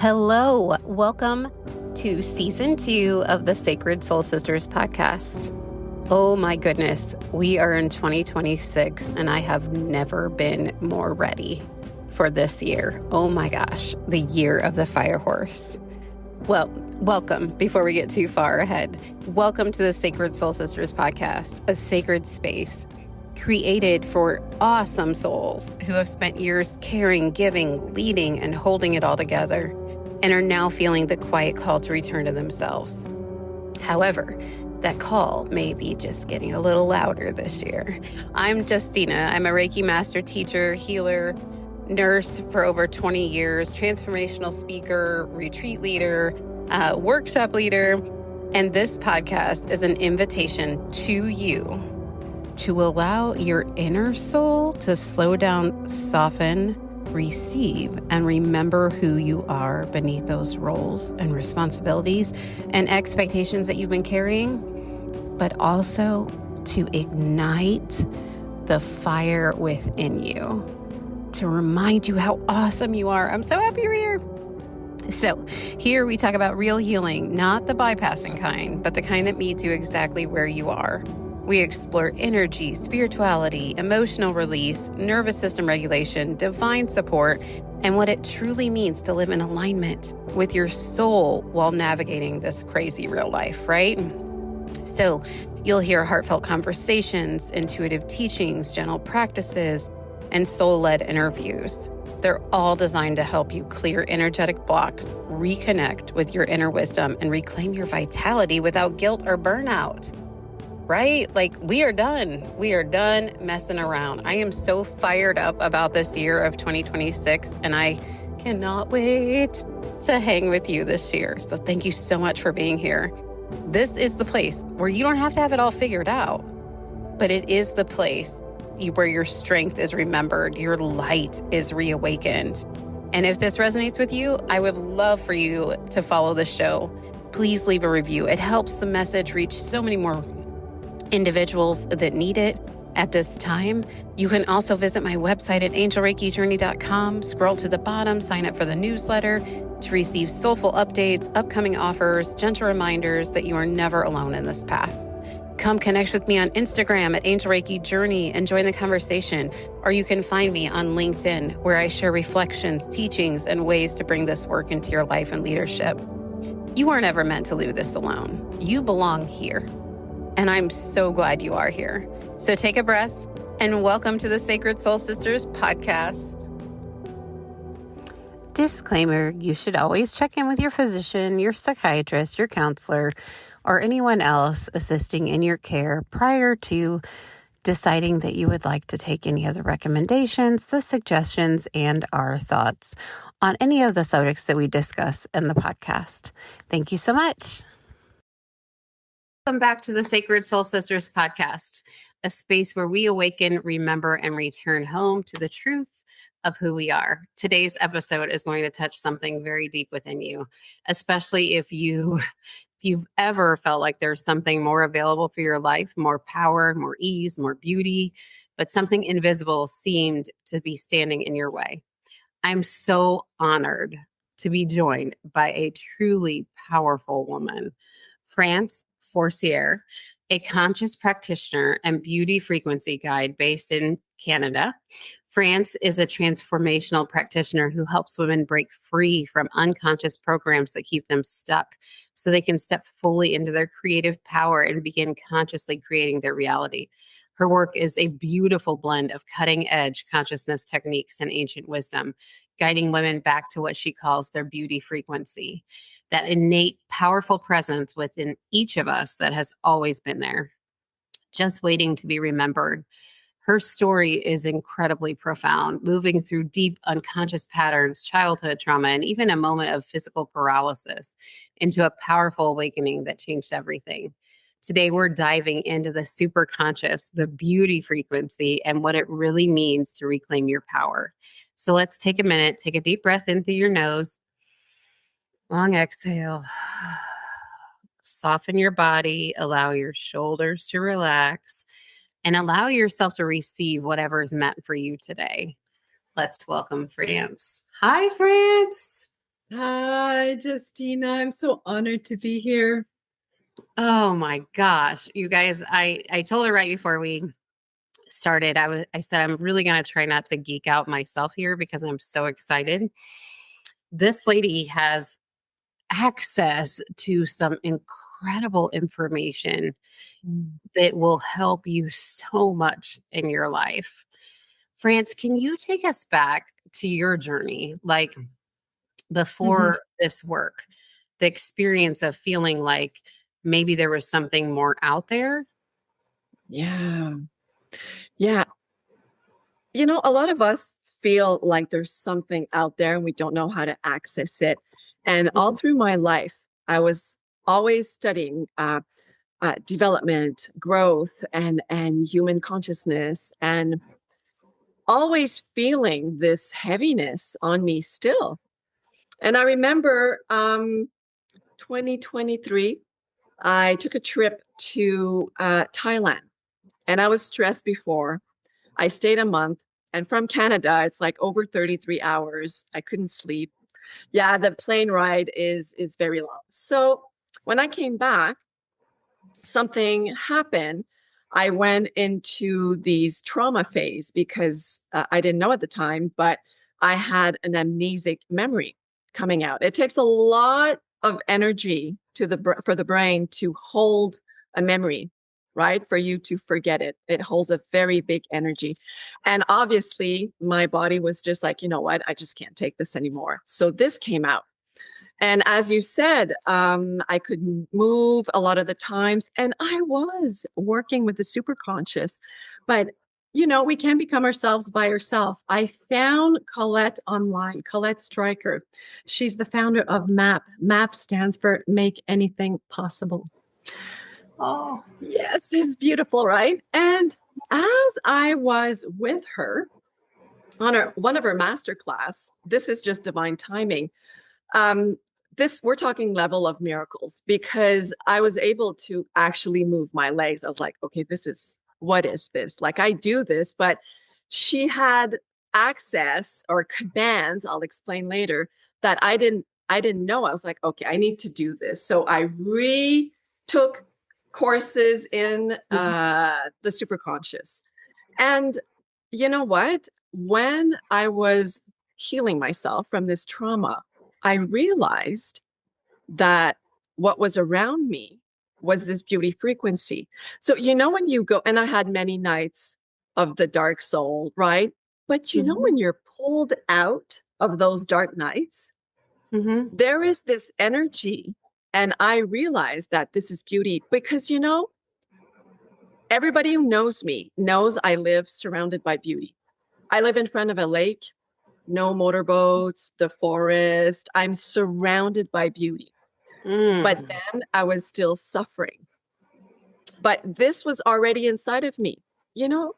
Hello, welcome to season 2 of the Sacred Soul Sisters podcast. Oh my goodness, we are in 2026 and I have never been more ready for this year. Oh my gosh, the year of the fire horse. Well, welcome before we get too far ahead. Welcome to the Sacred Soul Sisters podcast, a sacred space created for awesome souls who have spent years caring, giving, leading, and holding it all together, and are now feeling the quiet call to return to themselves. However, that call may be just getting a little louder this year. I'm Justina. I'm a Reiki master teacher, healer, nurse for over 20 years, transformational speaker, retreat leader, workshop leader, and this podcast is an invitation to you to allow your inner soul to slow down, soften, receive, and remember who you are beneath those roles and responsibilities and expectations that you've been carrying, but also to ignite the fire within you, to remind you how awesome you are. I'm so happy you're here. So here we talk about real healing, not the bypassing kind, but the kind that meets you exactly where you are. We explore energy, spirituality, emotional release, nervous system regulation, divine support, and what it truly means to live in alignment with your soul while navigating this crazy real life, right? So you'll hear heartfelt conversations, intuitive teachings, gentle practices, and soul-led interviews. They're all designed to help you clear energetic blocks, reconnect with your inner wisdom, and reclaim your vitality without guilt or burnout. Right? Like we are done. We are done messing around. I am so fired up about this year of 2026 and I cannot wait to hang with you this year. So thank you so much for being here. This is the place where you don't have to have it all figured out, but it is the place where your strength is remembered, your light is reawakened. And if this resonates with you, I would love for you to follow the show. Please leave a review. It helps the message reach so many more individuals that need it at this time. You can also visit my website at angelreikijourney.com, scroll to the bottom, sign up for the newsletter to receive soulful updates, upcoming offers, gentle reminders that you are never alone in this path. Come connect with me on Instagram at Angel Reiki Journey and join the conversation, or you can find me on LinkedIn where I share reflections, teachings, and ways to bring this work into your life and leadership. You weren't ever meant to do this alone. You belong here. And I'm so glad you are here. So take a breath and welcome to the Sacred Soul Sisters podcast. Disclaimer, you should always check in with your physician, your psychiatrist, your counselor, or anyone else assisting in your care prior to deciding that you would like to take any of the recommendations, the suggestions, and our thoughts on any of the subjects that we discuss in the podcast. Thank you so much. Welcome back to the Sacred Soul Sisters podcast, a space where we awaken, remember, and return home to the truth of who we are. Today's episode is going to touch something very deep within you, especially if you've ever felt like there's something more available for your life, more power, more ease, more beauty, but something invisible seemed to be standing in your way. I'm so honored to be joined by a truly powerful woman, France Forcier, a conscious practitioner and beauty frequency guide based in Canada. France is a transformational practitioner who helps women break free from unconscious programs that keep them stuck so they can step fully into their creative power and begin consciously creating their reality. Her work is a beautiful blend of cutting-edge consciousness techniques and ancient wisdom, guiding women back to what she calls their beauty frequency, that innate, powerful presence within each of us that has always been there, just waiting to be remembered. Her story is incredibly profound, moving through deep unconscious patterns, childhood trauma, and even a moment of physical paralysis into a powerful awakening that changed everything. Today, we're diving into the superconscious, the beauty frequency, and what it really means to reclaim your power. So let's take a minute, take a deep breath in through your nose, long exhale. Soften your body, allow your shoulders to relax, and allow yourself to receive whatever is meant for you today. Let's welcome France. Hi, France. Hi, Justina. I'm so honored to be here. Oh my gosh, you guys, I told her right before we started, I said I'm really going to try not to geek out myself here because I'm so excited. This lady has access to some incredible information Mm. that will help you so much in your life. France, can you take us back to your journey, like Mhm. before this work, the experience of feeling like maybe there was something more out there? Yeah. Yeah. A lot of us feel like there's something out there and we don't know how to access it. And all Mhm. through my life, I was always studying development, growth, and human consciousness, and always feeling this heaviness on me still. And I remember 2023. I took a trip to Thailand, and I was stressed before. I stayed a month, and from Canada, it's like over 33 hours. I couldn't sleep. Yeah, the plane ride is very long. So when I came back, something happened. I went into these trauma phase because I didn't know at the time, but I had an amnesic memory coming out. It takes a lot of energy for the brain to hold a memory, right? For you to forget it. It holds a very big energy. And obviously, my body was just like, you know what? I just can't take this anymore. So this came out. And as you said, I couldn't move a lot of the times, and I was working with the superconscious. But we can become ourselves by ourselves. I found Colette online, Colette Stryker. She's the founder of MAP. MAP stands for Make Anything Possible. Oh, Yes, it's beautiful, right? And as I was with her on one of her master class, this is just divine timing. um, this we're talking level of miracles because I was able to actually move my legs. I was like, okay, what is this? Like I do this, but she had access or commands, I'll explain later, that I didn't know. I was like, okay, I need to do this. So I retook courses in mhm. the superconscious. And you know what? When I was healing myself from this trauma, I realized that what was around me was this beauty frequency. So, when you go, and I had many nights of the dark soul, right? But Mhm. when you're pulled out of those dark nights, Mhm. there is this energy. And I realized that this is beauty because, everybody who knows me knows I live surrounded by beauty. I live in front of a lake, no motorboats, the forest. I'm surrounded by beauty. But Mm. then I was still suffering. But this was already inside of me. You know,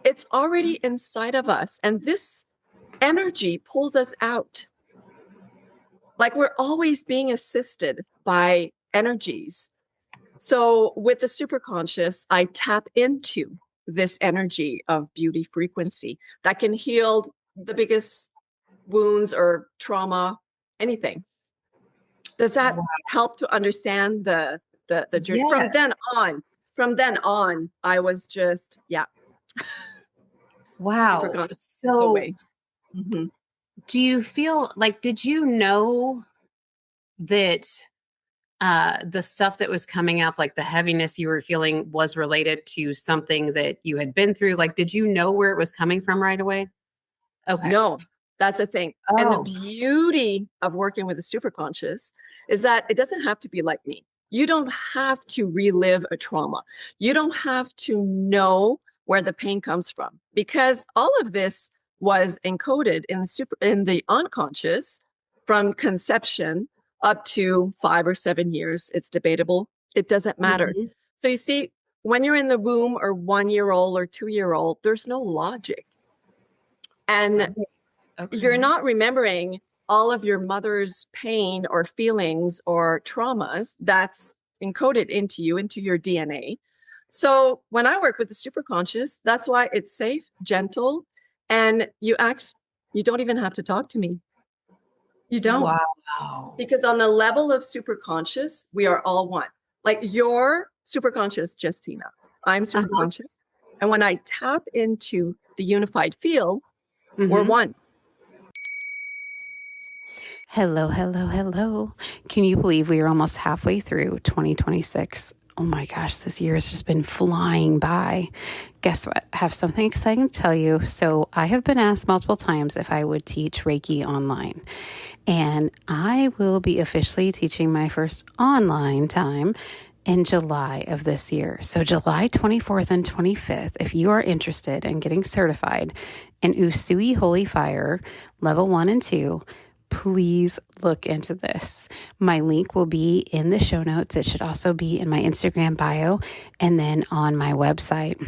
it's already inside of us. And this energy pulls us out. Like we're always being assisted by energies. So with the superconscious, I tap into this energy of beauty frequency that can heal the biggest wounds or trauma, anything. Does that Wow. help to understand the journey? Yeah. From then on, I was just, yeah, super Wow. conscious is the So, way. Mhm. do you feel like, did you know that the stuff that was coming up, like the heaviness you were feeling, was related to something that you had been through? Like, did you know where it was coming from right away? Okay. No, that's the thing. And the Oh. beauty of working with a super conscious is that it doesn't have to be like me. You don't have to relive a trauma. You don't have to know where the pain comes from because all of this was encoded in the unconscious from conception up to 5 or 7 years. It's debatable. It doesn't matter. Mhm. So you see, when you're in the womb or 1 year old or 2 year old, there's no logic. And Right. you're Okay. not remembering all of your mother's pain or feelings or traumas that's encoded into you, into your DNA. So when I work with the superconscious, that's why it's safe, gentle, and you don't even have to talk to me. You don't. Wow. Because on the level of superconscious, we are all one. Like you're superconscious, Justina. I'm Uh-huh. superconscious. And when I tap into the unified field, we're Mm-hmm. one. Hello, hello, hello. Can you believe we are almost halfway through 2026? Oh my gosh, this year has just been flying by. Guess what? I have something exciting to tell you. So, I have been asked multiple times if I would teach Reiki online. And I will be officially teaching my first online time in July of this year. So, July 24th and 25th, if you are interested in getting certified in Usui Holy Fire level 1 and 2, please look into this. My link will be in the show notes. It should also be in my Instagram bio and then on my website.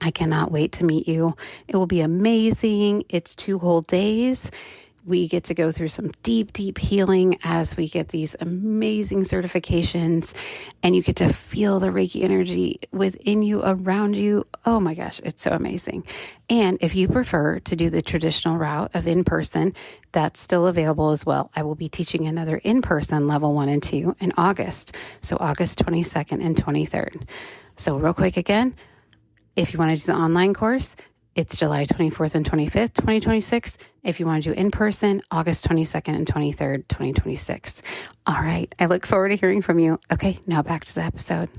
I cannot wait to meet you. It will be amazing. It's 2 whole days. We get to go through some deep, deep healing as we get these amazing certifications, and you get to feel the Reiki energy within you, around you. Oh my gosh, it's so amazing. And if you prefer to do the traditional route of in-person, that's still available as well. I will be teaching another in-person level 1 and 2 in August. So August 22nd and 23rd. So real quick again, if you want to do the online course, it's July 24th and 25th, 2026. If you want to do in person, August 22nd and 23rd, 2026. All right. I look forward to hearing from you. Okay. Now back to the episode.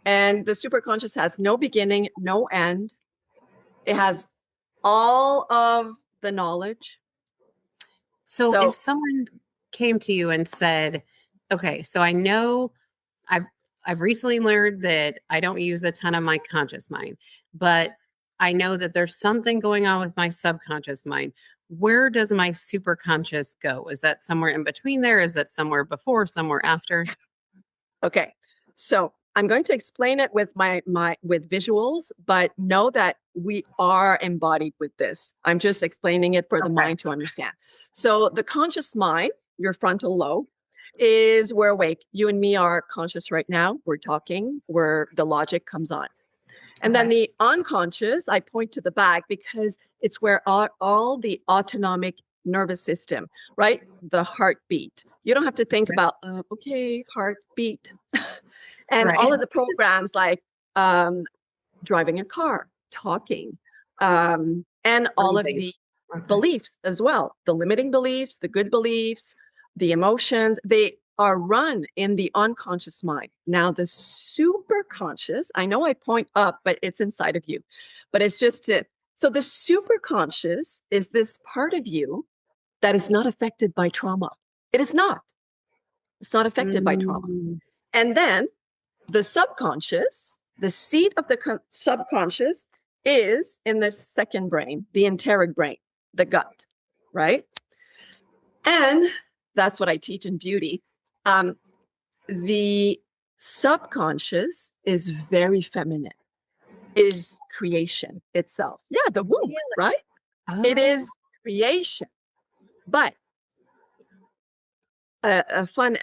And the superconscious has no beginning, no end. It has all of the knowledge. So if someone came to you and said, okay, so I know I've recently learned that I don't use a ton of my conscious mind, but I know that there's something going on with my subconscious mind. Where does my superconscious go? Is that somewhere in between there? Is that somewhere before, somewhere after? Okay. So I'm going to explain it with my with visuals, but know that we are embodied with this. I'm just explaining it for the mind to understand. So the conscious mind, your frontal lobe, is we're awake. You and me are conscious right now. We're talking, where the logic comes on. And then the unconscious, I point to the back because it's where all the autonomic nervous system, right? The heartbeat. You don't have to think about, okay, heartbeat. And all of the programs like driving a car, talking, and all of the beliefs as well, the limiting beliefs, the good beliefs, the emotions, they are run in the unconscious mind. Now, the super conscious, I know I point up, but it's inside of you, but it's just to, so the super conscious is this part of you that is not affected by trauma. It is not. It's not affected by trauma. And then the subconscious, the seat of the subconscious is in the second brain, the enteric brain, the gut, right? And that's what I teach in beauty. The subconscious is very feminine, is creation itself. Yeah, the womb, right? It is creation. But a fun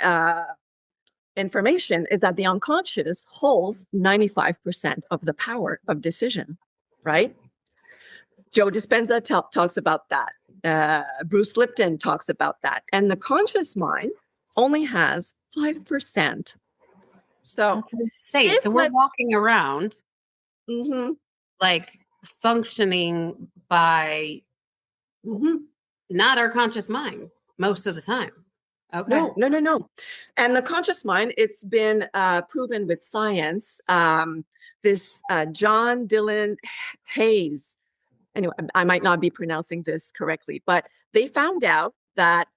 information is that the unconscious holds 95% of the power of decision, right? Joe Dispenza talks about that. Bruce Lipton talks about that. And the conscious mind only has 5%. So, so we're walking around like functioning by not our conscious mind most of the time. Okay. No. And the conscious mind, it's been proven with science. This John Dylan Hayes, anyway, I might not be pronouncing this correctly, but they found out that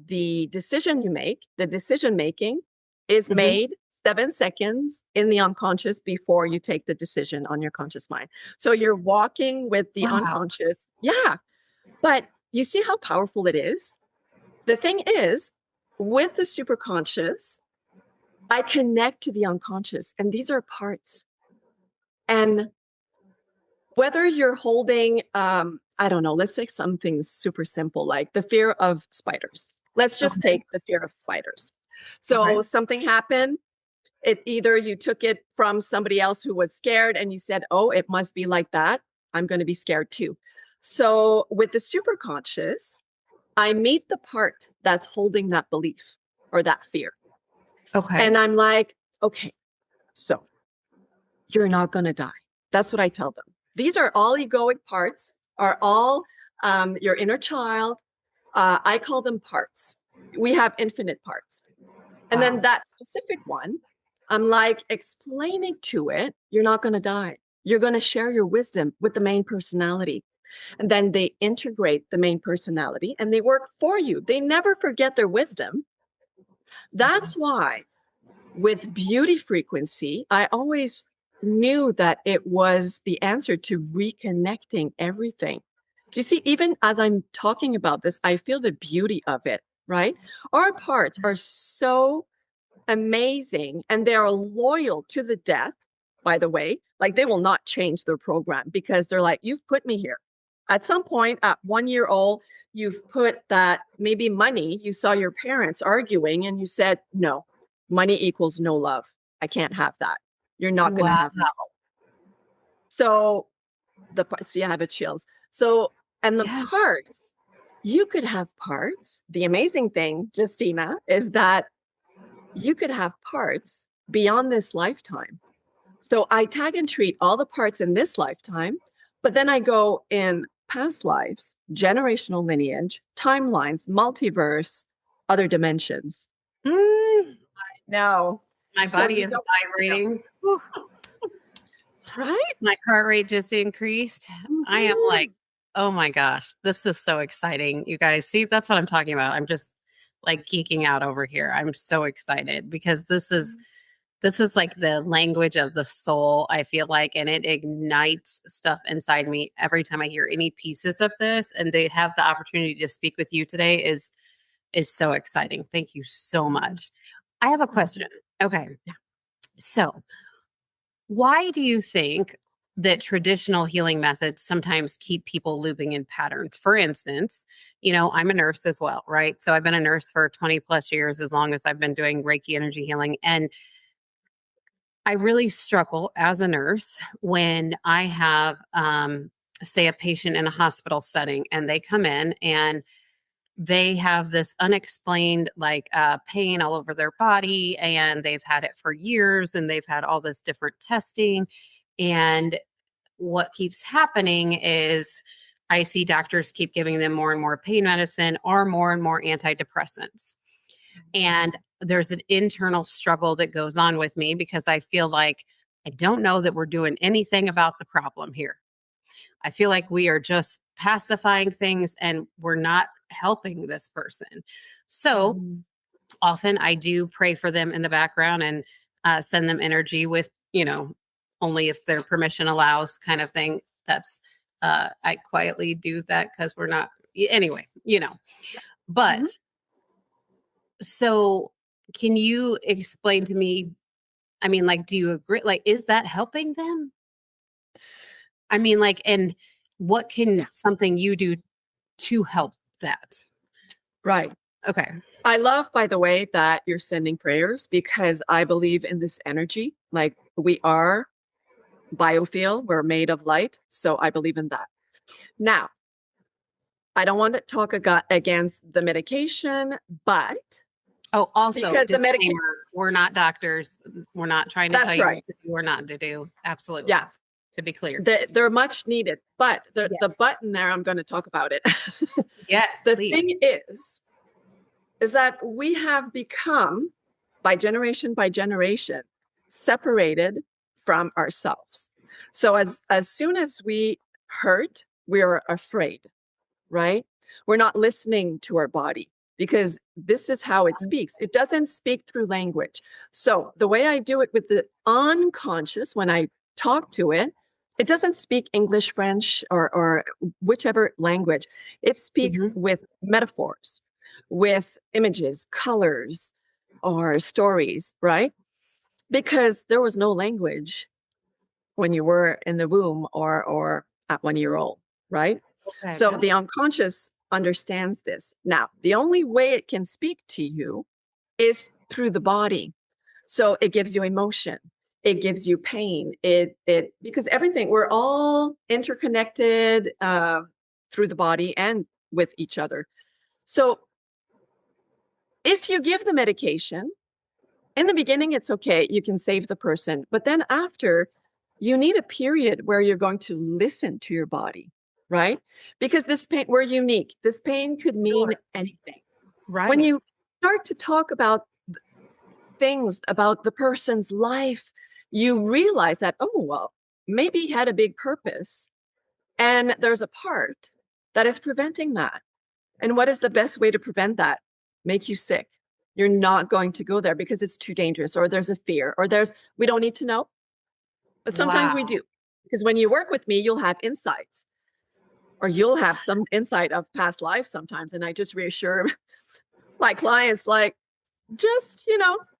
the decision you make, the decision making is made 7 seconds in the unconscious before you take the decision on your conscious mind. So you're walking with the unconscious. Yeah. But you see how powerful it is? The thing is, with the superconscious, I connect to the unconscious, and these are parts. And whether you're holding, I don't know, let's say something super simple, like the fear of spiders. Let's just take the fear of spiders. So something happened. Either you took it from somebody else who was scared and you said, oh, it must be like that. I'm going to be scared too. So with the superconscious, I meet the part that's holding that belief or that fear. Okay. And I'm like, okay, so you're not going to die. That's what I tell them. These are all egoic parts, are all your inner child. I call them parts. We have infinite parts. And Wow. then that specific one, I'm like explaining to it, you're not going to die. You're going to share your wisdom with the main personality. And then they integrate the main personality and they work for you. They never forget their wisdom. That's why with beauty frequency, I always knew that it was the answer to reconnecting everything. Do you see, even as I'm talking about this, I feel the beauty of it, right? Our parts are so amazing and they are loyal to the death, by the way. Like they will not change their program because they're like, you've put me here. At some point, at 1 year old, you've put that maybe money, you saw your parents arguing and you said, no, money equals no love. I can't have that. You're not going to Wow. have money. So see, I have a chills. So, and the Yeah. parts, you could have parts. The amazing thing, Justina, is that you could have parts beyond this lifetime. So I tag and treat all the parts in this lifetime, but then I go in past lives, generational lineage, timelines, multiverse, other dimensions. Mm, No. my So body you is don't need to know. vibrating. Whew. Right? My heart rate just increased. I am like, Mhm. oh my gosh, this is so exciting. You guys see, that's what I'm talking about. I'm just like geeking out over here. I'm so excited because this is like the language of the soul, I feel like, and it ignites stuff inside me every time I hear any pieces of this. And to have the opportunity to speak with you today is so exciting. Thank you so much. I have a question. Okay. Yeah. So why do you think that traditional healing methods sometimes keep people looping in patterns? For instance, I'm a nurse as well, right? So I've been a nurse for 20 plus years, as long as I've been doing Reiki energy healing. And I really struggle as a nurse when I have, say, a patient in a hospital setting and they come in and they have this unexplained pain all over their body and they've had it for years and they've had all this different testing. And what keeps happening is I see doctors keep giving them more and more pain medicine or more and more antidepressants. And there's an internal struggle that goes on with me because I feel like I don't know that we're doing anything about the problem here. I feel like we are just pacifying things and we're not helping this person. So Mhm. often I do pray for them in the background and send them energy with, only if their permission allows kind of thing. That's, I quietly do that because we're not, anyway, Mhm. but so can you explain to me, I mean, like, do you agree? Like, is that helping them? I mean, like, and what can Yeah. something you do to help that? Right. Okay. I love, by the way, that you're sending prayers because I believe in this energy. Like we are biofield, we're made of light. So I believe in that. Now, I don't want to talk against the medication, but Oh, also, because the medication, disclaimer, we're not doctors. We're not trying to tell that's you right. what to do or not to do. Absolutely. Yeah, To be clear. they're much needed. But the Yes. button there, I'm going to talk about it. Yes, The please. thing is that we have become, by generation, separated from ourselves. So as soon as we hurt, we are afraid, right? We're not listening to our body because this is how it speaks. It doesn't speak through language. So the way I do it with the unconscious, when I talk to it, it doesn't speak English, French, or whichever language. It speaks Mhm. with metaphors, with images, colors, or stories, right? Because there was no language when you were in the womb or at 1 year old, right? Okay. So the unconscious understands this. Now, the only way it can speak to you is through the body. So it gives you emotion. It gives you pain. It because everything, we're all interconnected. through the body and with each other. So if you give the medication, in the beginning, it's okay. You can save the person. But then after, you need a period where you're going to listen to your body, right? Because this pain, we're unique. This pain could mean anything. Right. When you start to talk about things about the person's life, you realize that, oh, well, maybe he had a big purpose. And there's a part that is preventing that. And what is the best way to prevent that? Make you sick. You're not going to go there because it's too dangerous, or there's a fear, or we don't need to know. But sometimes we do. Because when you work with me, you'll have insights, or you'll have some insight of past life sometimes. And I just reassure my clients, like, just,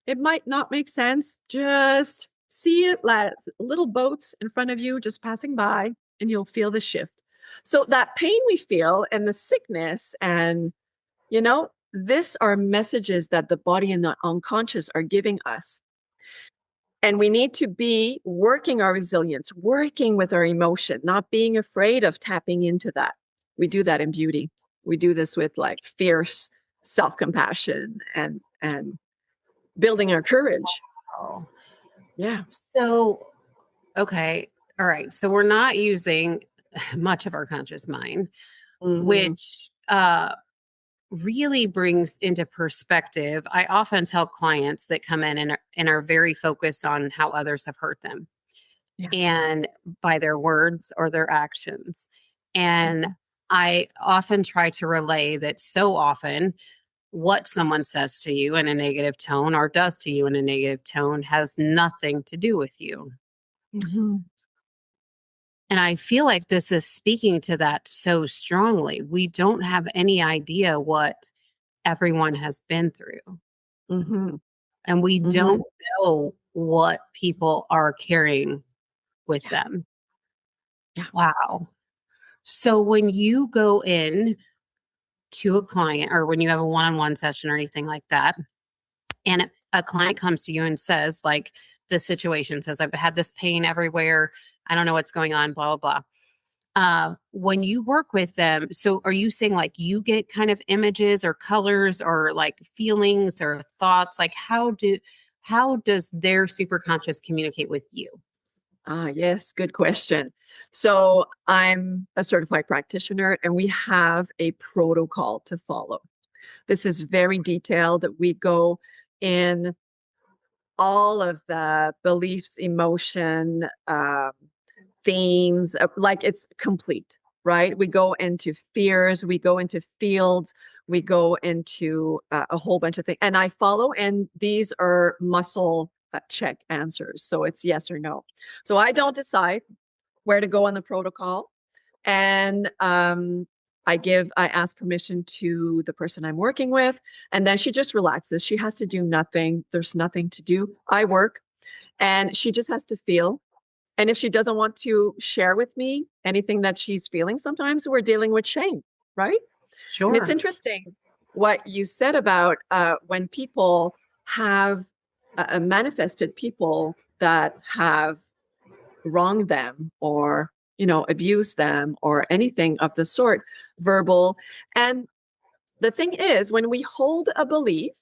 it might not make sense. Just see it as little boats in front of you, just passing by, and you'll feel the shift. So that pain we feel and the sickness and, this are messages that the body and the unconscious are giving us. And we need to be working our resilience, working with our emotion, not being afraid of tapping into that. We do that in beauty. We do this with like fierce self-compassion and building our courage. Wow. Yeah. So, okay. All right. So we're not using much of our conscious mind, which really brings into perspective. I often tell clients that come in and are very focused on how others have hurt them and by their words or their actions. And I often try to relay that so often what someone says to you in a negative tone or does to you in a negative tone has nothing to do with you. And I feel like this is speaking to that so strongly. We don't have any idea what everyone has been through. And we don't know what people are carrying with them. Yeah. Wow. So when you go in to a client or when you have a one-on-one session or anything like that, and a client comes to you and says, like, the situation says, I've had this pain everywhere. I don't know what's going on, blah, blah, blah. When you work with them, so are you saying like you get kind of images or colors or like feelings or thoughts? Like how does their superconscious communicate with you? Yes, good question. So I'm a certified practitioner and we have a protocol to follow. This is very detailed. We go in all of the beliefs, emotion, themes, like it's complete, right? We go into fears, we go into fields, we go into a whole bunch of things. And I follow, and these are muscle check answers. So it's yes or no. So I don't decide where to go on the protocol. And I ask permission to the person I'm working with, and then she just relaxes. She has to do nothing. There's nothing to do. I work, and she just has to feel. And if she doesn't want to share with me anything that she's feeling, sometimes we're dealing with shame, right? Sure. And it's interesting what you said about when people have manifested people that have wronged them or abuse them or anything of the sort, verbal. And the thing is, when we hold a belief,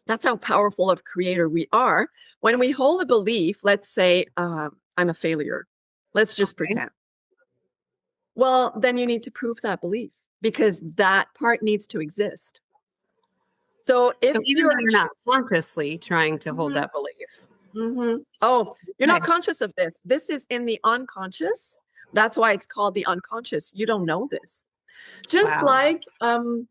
that's how powerful of creator we are. When we hold a belief, let's say, I'm a failure. Let's just pretend. Well, then you need to prove that belief because that part needs to exist. So if even though you're not consciously trying to hold that belief. Oh, you're not conscious of this. This is in the unconscious. That's why it's called the unconscious. You don't know this. Just like, I'll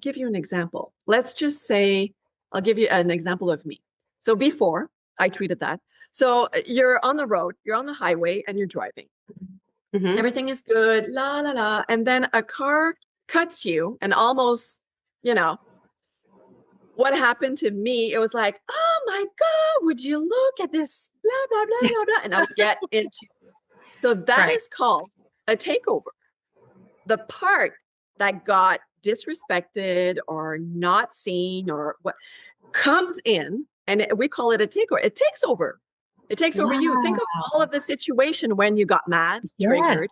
give you an example. Let's just say, I'll give you an example of me. So before I tweeted that. So you're on the road, you're on the highway and you're driving. Everything is good, la, la, la. And then a car cuts you and almost, what happened to me, it was like, oh my God, would you look at this, blah, blah, blah, blah, blah. And I would get into it. So that is called a takeover. The part that got disrespected or not seen or what comes in, and we call it a takeover. It takes over. It takes over you. Think of all of the situation when you got mad, triggered.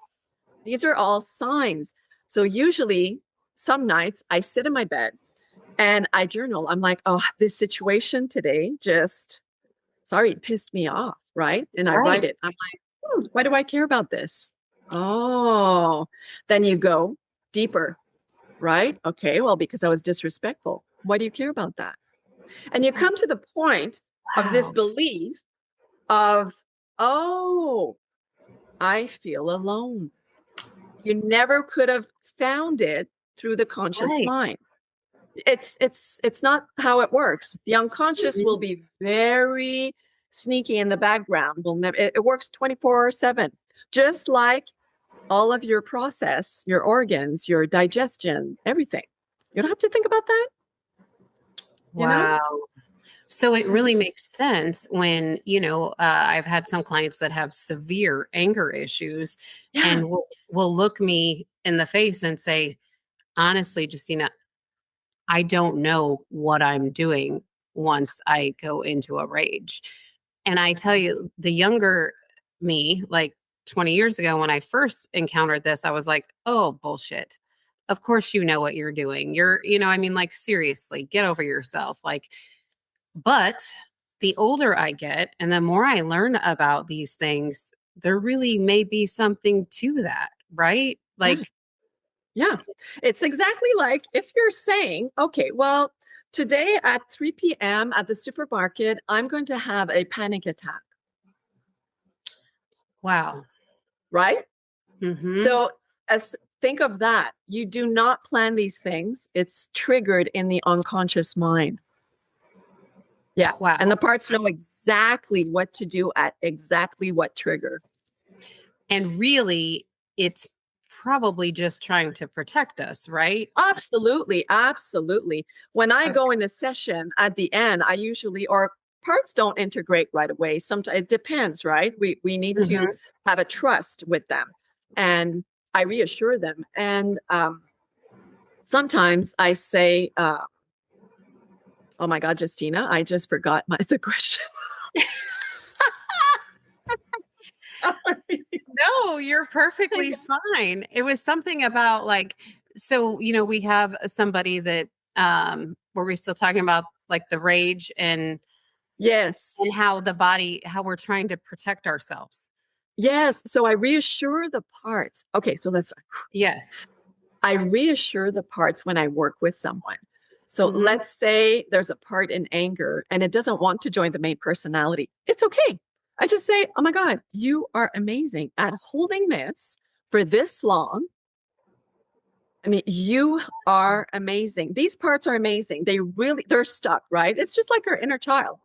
These are all signs. So usually some nights I sit in my bed and I journal. I'm like, oh, this situation today just, sorry, it pissed me off, right? And I write Right. it. I'm like, why do I care about this? Oh, then you go deeper, right? Okay, well, because I was disrespectful. Why do you care about that? And you come to the point of this Wow. belief of, oh, I feel alone. You never could have found it through the conscious Right. mind. It's not how it works. The unconscious will Mhm. be very sneaky in the background. Will never it works 24/7. Just like all of your process, your organs, your digestion, everything. You don't have to think about that, you know? Wow. So it Mhm. really makes sense when, I've had some clients that have severe anger issues Yeah. and will look me in the face and say, honestly, Justina, I don't know what I'm doing once I go into a rage. And I tell you, the younger me, like 20 years ago, when I first encountered this, I was like, oh, bullshit. Of course, you know what you're doing. Like, seriously, get over yourself. But the older I get and the more I learn about these things, there really may be something to that, right? Yeah. Yeah. It's exactly like if you're saying, okay, well, today at 3 p.m. at the supermarket, I'm going to have a panic attack, Wow. right? Hmm. So as think of that. You do not plan these things. It's triggered in the unconscious mind. Yeah. And Wow. the parts know exactly what to do at exactly what trigger. And really, it's probably just trying to protect us, right? Absolutely. Absolutely. When I Okay. go in a session at the end, I usually, or parts don't integrate right away. Sometimes it depends, right? We need to Hmm. have a trust with them. And I reassure them. And sometimes I say, oh my God, Justina, I just forgot the question. Sorry. No, you're perfectly fine. It was something about so, we have somebody that, were we still talking about like the rage Yes. and how the body, how we're trying to protect ourselves. Yes. So I reassure the parts. Okay. So let's, Yes. I reassure the parts when I work with someone. So Hmm. let's say there's a part in anger and it doesn't want to join the main personality. It's okay. I just say, oh my God, you are amazing at holding this for this long. I mean, you are amazing. These parts are amazing. They're stuck, right? It's just like our inner child.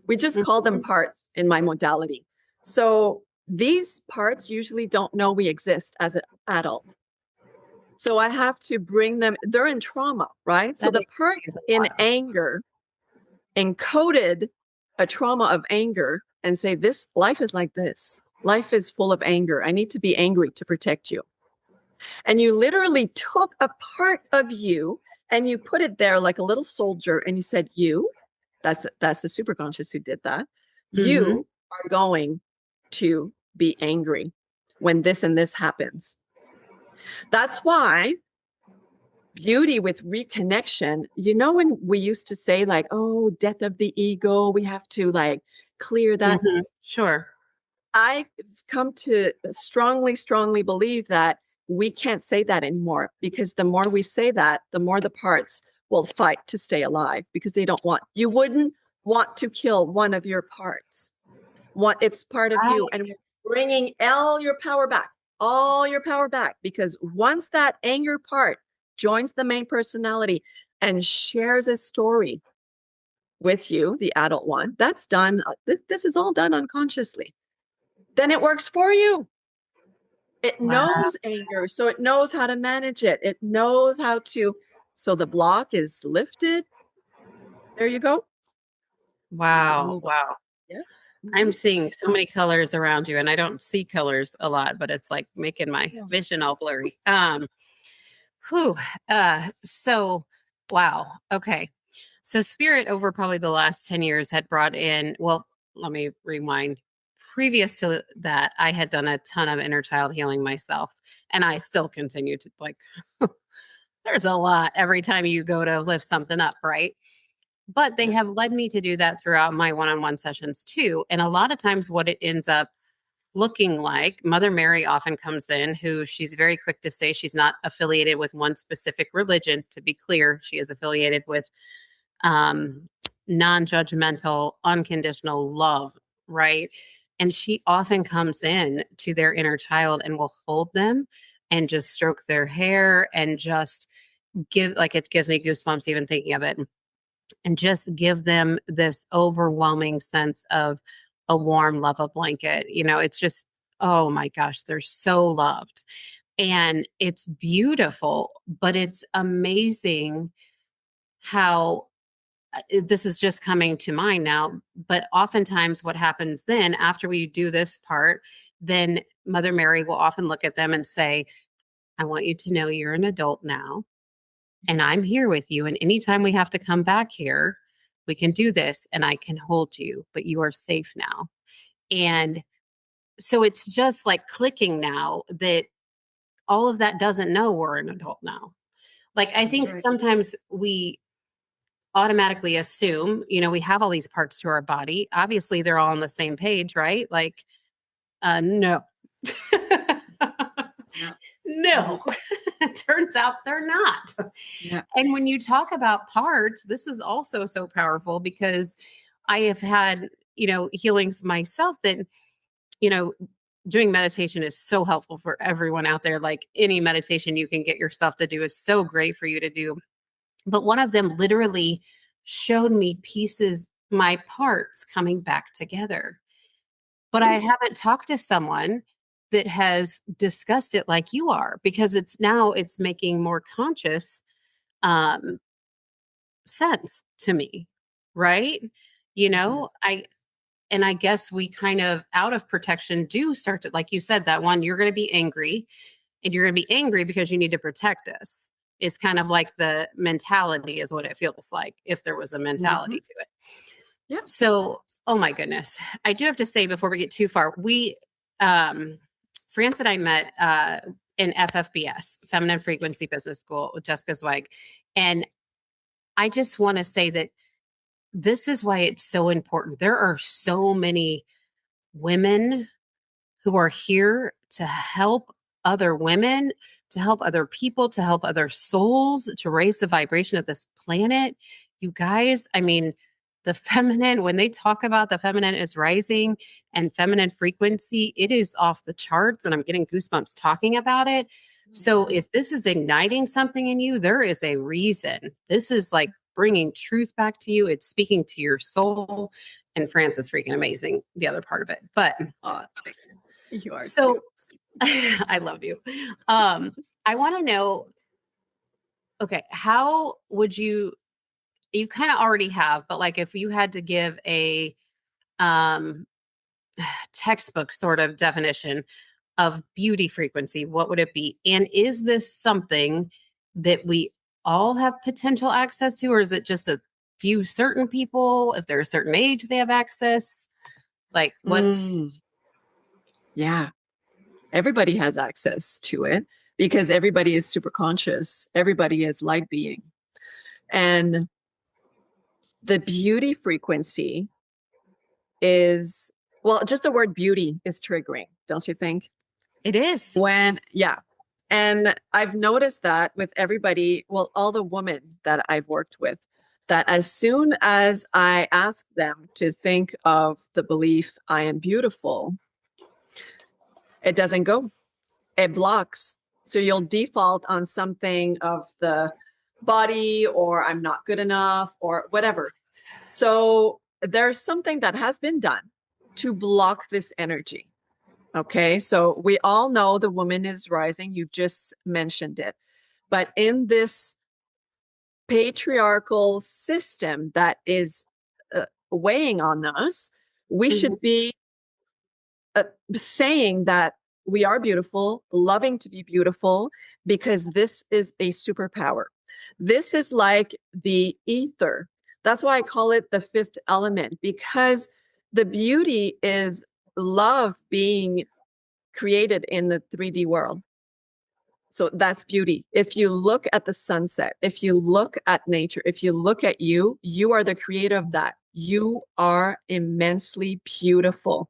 We just call them Hmm. parts in my modality. So these parts usually don't know we exist as an adult. So I have to bring them, they're in trauma, right? So That the part explains a in lot. anger encoded a trauma of anger and say, this life is like this. Life is full of anger. I need to be angry to protect you. And you literally took a part of you and you put it there like a little soldier and you said, you, that's the superconscious who did that. Hmm. You are going to be angry when this and this happens. That's why beauty with reconnection, when we used to say like, oh, death of the ego, we have to like clear that. Hmm. Sure. I've come to strongly, strongly believe that we can't say that anymore because the more we say that, the more the parts will fight to stay alive because you wouldn't want to kill one of your parts. It's part of you. Right. And we're bringing all your power back, because once that anger part joins the main personality and shares a story with you, the adult one, that's done. This is all done unconsciously. Then it works for you. It Wow. knows anger, so it knows how to manage it. It knows how to, so the block is lifted. There you go. You can Wow. move on. Wow. Yeah. I'm Mhm. seeing so many colors around you, and I don't see colors a lot, but it's like making my Yeah. vision all blurry. Whew. So wow. Okay. So Spirit over probably the last 10 years had brought in, well, let me rewind. previous to that, I had done a ton of inner child healing myself, and I still continue to like, there's a lot every time you go to lift something up, right? But they have led me to do that throughout my one-on-one sessions too. And a lot of times what it ends up looking like, Mother Mary often comes in, who she's very quick to say she's not affiliated with one specific religion. To be clear, she is affiliated with um, non-judgmental, unconditional love, right? And she often comes in to their inner child and will hold them and just stroke their hair and just give, like, it gives me goosebumps even thinking of it, and just give them this overwhelming sense of a warm love, a blanket. You know, it's just, oh my gosh, they're so loved. And it's beautiful, but it's amazing how this is just coming to mind now. But oftentimes, what happens then after we do this part, then Mother Mary will often look at them and say, I want you to know you're an adult now, and I'm here with you. And anytime we have to come back here, we can do this and I can hold you, but you are safe now. And so it's just like clicking now that all of that doesn't know we're an adult now. Like, I think sometimes we automatically assume, you know, we have all these parts to our body. Obviously, they're all on the same page, right? Like, no. Yeah. No, it turns out they're not. Yeah. And when you talk about parts, this is also so powerful because I have had, you know, healings myself that, you know, doing meditation is so helpful for everyone out there. Like, any meditation you can get yourself to do is so great for you to do. But one of them literally showed me pieces, my parts coming back together. But I haven't talked to someone that has discussed it like you are, because it's making more conscious um, sense to me, right? You know, I guess we kind of, out of protection, do start to, like you said, that one, you're going to be angry, and you're going to be angry because you need to protect us. Is kind of like the mentality, is what it feels like, if there was a mentality to it. Yeah. So, oh my goodness. I do have to say before we get too far, France and I met in FFBS, Feminine Frequency Business School, with Jessica Zweig. And I just want to say that this is why it's so important. There are so many women who are here to help other women, to help other people, to help other souls, to raise the vibration of this planet. You guys, I mean, the feminine, when they talk about the feminine is rising and feminine frequency, it is off the charts. And I'm getting goosebumps talking about it. So if this is igniting something in you, there is a reason. This is like bringing truth back to you. It's speaking to your soul. And France is freaking amazing, the other part of it. But you are so too. I love you. I want to know, okay, how would you kind of already have, but like if you had to give a um textbook sort of definition of beauty frequency, what would it be? And is this something that we all have potential access to, or is it just a few certain people? If they're a certain age, they have access? Like, what's Yeah. Everybody has access to it because everybody is super conscious. Everybody is light being. And the beauty frequency is, well, just the word beauty is triggering, don't you think? it is? Yeah. And I've noticed that with everybody, well, all the women that I've worked with, that as soon as I ask them to think of the belief, I am beautiful, it doesn't go. It blocks. So you'll default on something of the body, or I'm not good enough, or whatever. So there's something that has been done to block this energy. Okay. So we all know the woman is rising. You've just mentioned it. But in this patriarchal system that is weighing on us, we should be saying that we are beautiful, loving to be beautiful, because this is a superpower. This is like the ether. That's why I call it the fifth element, because the beauty is love being created in the 3D world. So that's beauty. If you look at the sunset, if you look at nature, if you look at you, you are the creator of that. You are immensely beautiful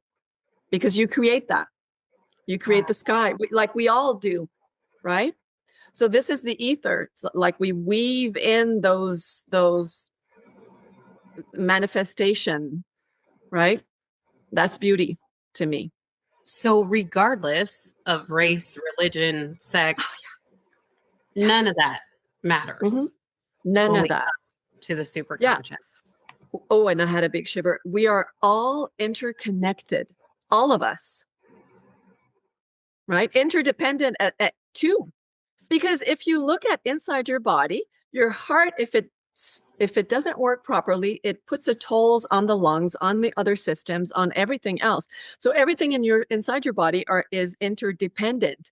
because you create that. You create the sky like we all do, right? So this is the ether. It's like we weave in those manifestation, right? That's beauty to me. So regardless of race, religion, sex, none of that matters Mm-hmm. None when of we that. come to the Yeah. superconscious. Oh, and I had a big shiver. We are all interconnected, all of us, right? Interdependent at two. Because if you look at inside your body, your heart, if it doesn't work properly, it puts a tolls on the lungs, on the other systems, on everything else. So everything inside your body is interdependent.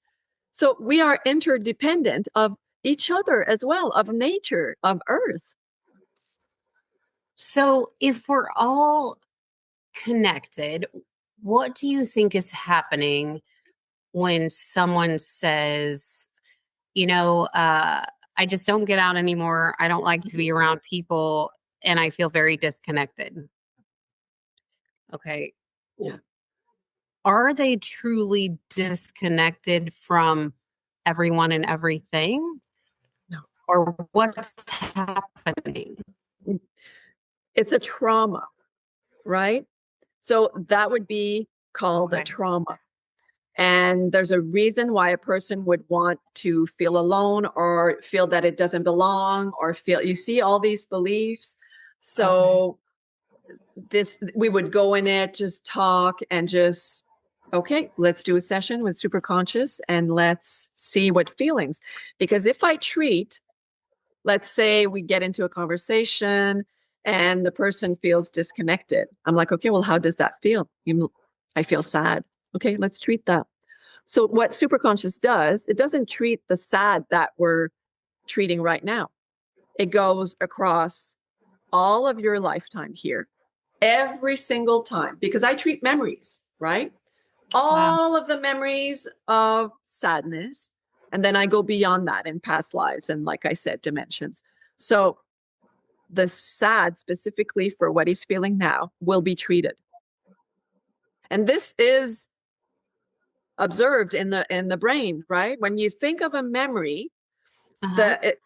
So we are interdependent of each other as well, of nature, of earth. So if we're all connected, what do you think is happening when someone says, I just don't get out anymore. I don't like to be around people and I feel very disconnected. Okay. Yeah. Are they truly disconnected from everyone and everything? No. Or what's happening? It's a trauma, right? So that would be called a Okay. trauma. And there's a reason why a person would want to feel alone or feel that it doesn't belong or feel, you see all these beliefs. So we would go in it, just talk and just, okay, let's do a session with Superconscious and let's see what feelings. Because if I treat, let's say we get into a conversation and the person feels disconnected. I'm like, okay, well, how does that feel? I feel sad. Okay, let's treat that. So what Superconscious does, it doesn't treat the sad that we're treating right now. It goes across all of your lifetime here, every single time, because I treat memories, right? Wow. All of the memories of sadness. And then I go beyond that in past lives and, like I said, dimensions. So the sad specifically for what he's feeling now will be treated. And this is observed in the brain, right? When you think of a memory, the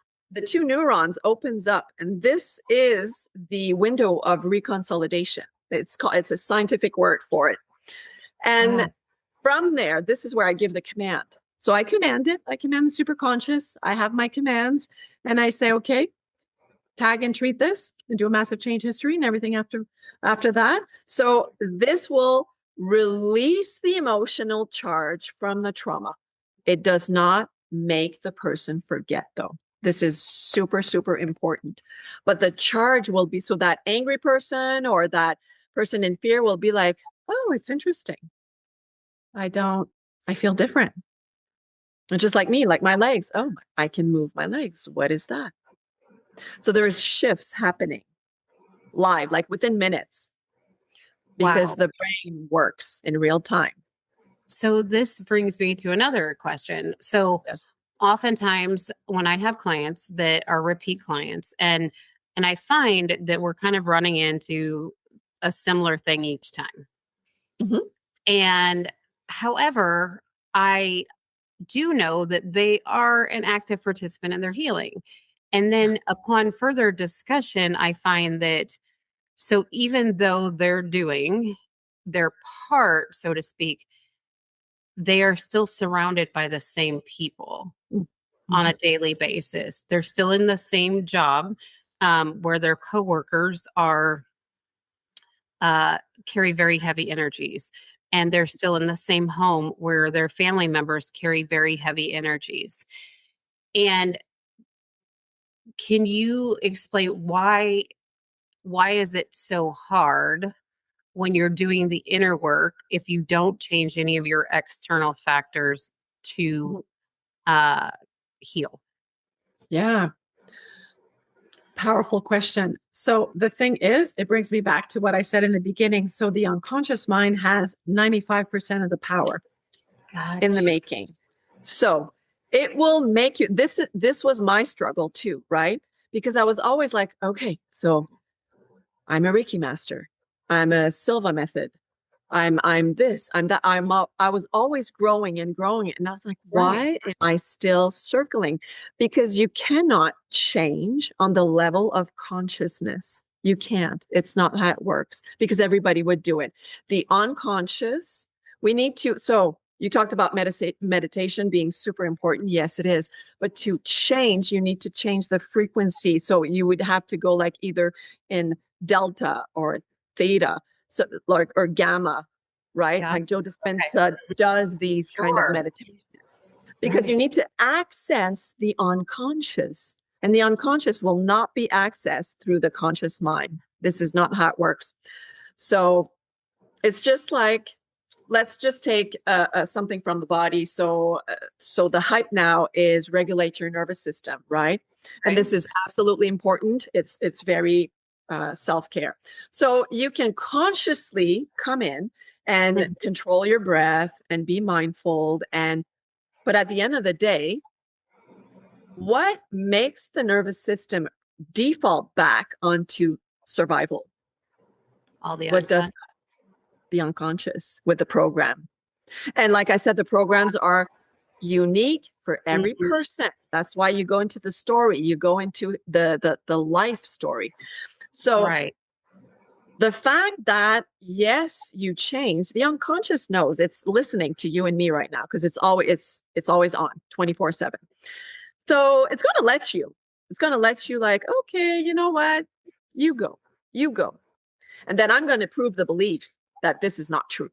two neurons opens up, and this is the window of reconsolidation. It's a scientific word for it. And from there, this is where I give the command. So I command it. I command the superconscious. I have my commands, and I say, okay, tag and treat this, and do a massive change history and everything after that. So this will release the emotional charge from the trauma. It does not make the person forget, though. This is super, super important. But the charge will be, so that angry person or that person in fear will be like, oh, it's interesting. I feel different. And just like me, like my legs. Oh, I can move my legs. What is that? So there's shifts happening live, like within minutes, because the brain works in real time. So this brings me to another question. So Yes. oftentimes when I have clients that are repeat clients and I find that we're kind of running into a similar thing each time. Mm-hmm. And however, I do know that they are an active participant in their healing. And then upon further discussion, I find that so even though they're doing their part, so to speak, they are still surrounded by the same people on a daily basis. They're still in the same job where their coworkers are carry very heavy energies, and they're still in the same home where their family members carry very heavy energies. And can you explain why is it so hard when you're doing the inner work if you don't change any of your external factors to heal? Yeah. Powerful question. So the thing is, it brings me back to what I said in the beginning. So the unconscious mind has 95% of the power in the Gotcha. making. So it will make you, this was my struggle too, right? Because I was always like, okay, so I'm a Reiki master. I'm a Silva method. I'm this, I'm that. I was always growing and growing. And I was like, Right. why am I still circling? Because you cannot change on the level of consciousness. You can't. It's not how it works because everybody would do it. The unconscious, we need to. So you talked about meditation being super important. Yes, it is. But to change, you need to change the frequency. So you would have to go like either in delta or theta, so like, or gamma, right? Gotcha. Like Joe Okay. Dispenza does these kind of Sure. meditations because you Right. need to access the unconscious, and the unconscious will not be accessed through the conscious mind. This is not how it works. So it's just like, let's just take something from the body. So the hype now is regulate your nervous system, right? And Right. this is absolutely important. It's very self-care. So you can consciously come in and Mhm. control your breath and be mindful. But at the end of the day, what makes the nervous system default back onto survival? All the What does unconscious. the unconscious with the program? And like I said, the programs are unique for every Mhm. person. That's why you go into the story, you go into the life story. So Right. the fact that yes, you change, the unconscious knows it's listening to you and me right now because it's always on 24/7. So it's gonna let you. It's gonna let you like, okay, you know what? You go, you go. And then I'm gonna prove the belief that this is not true,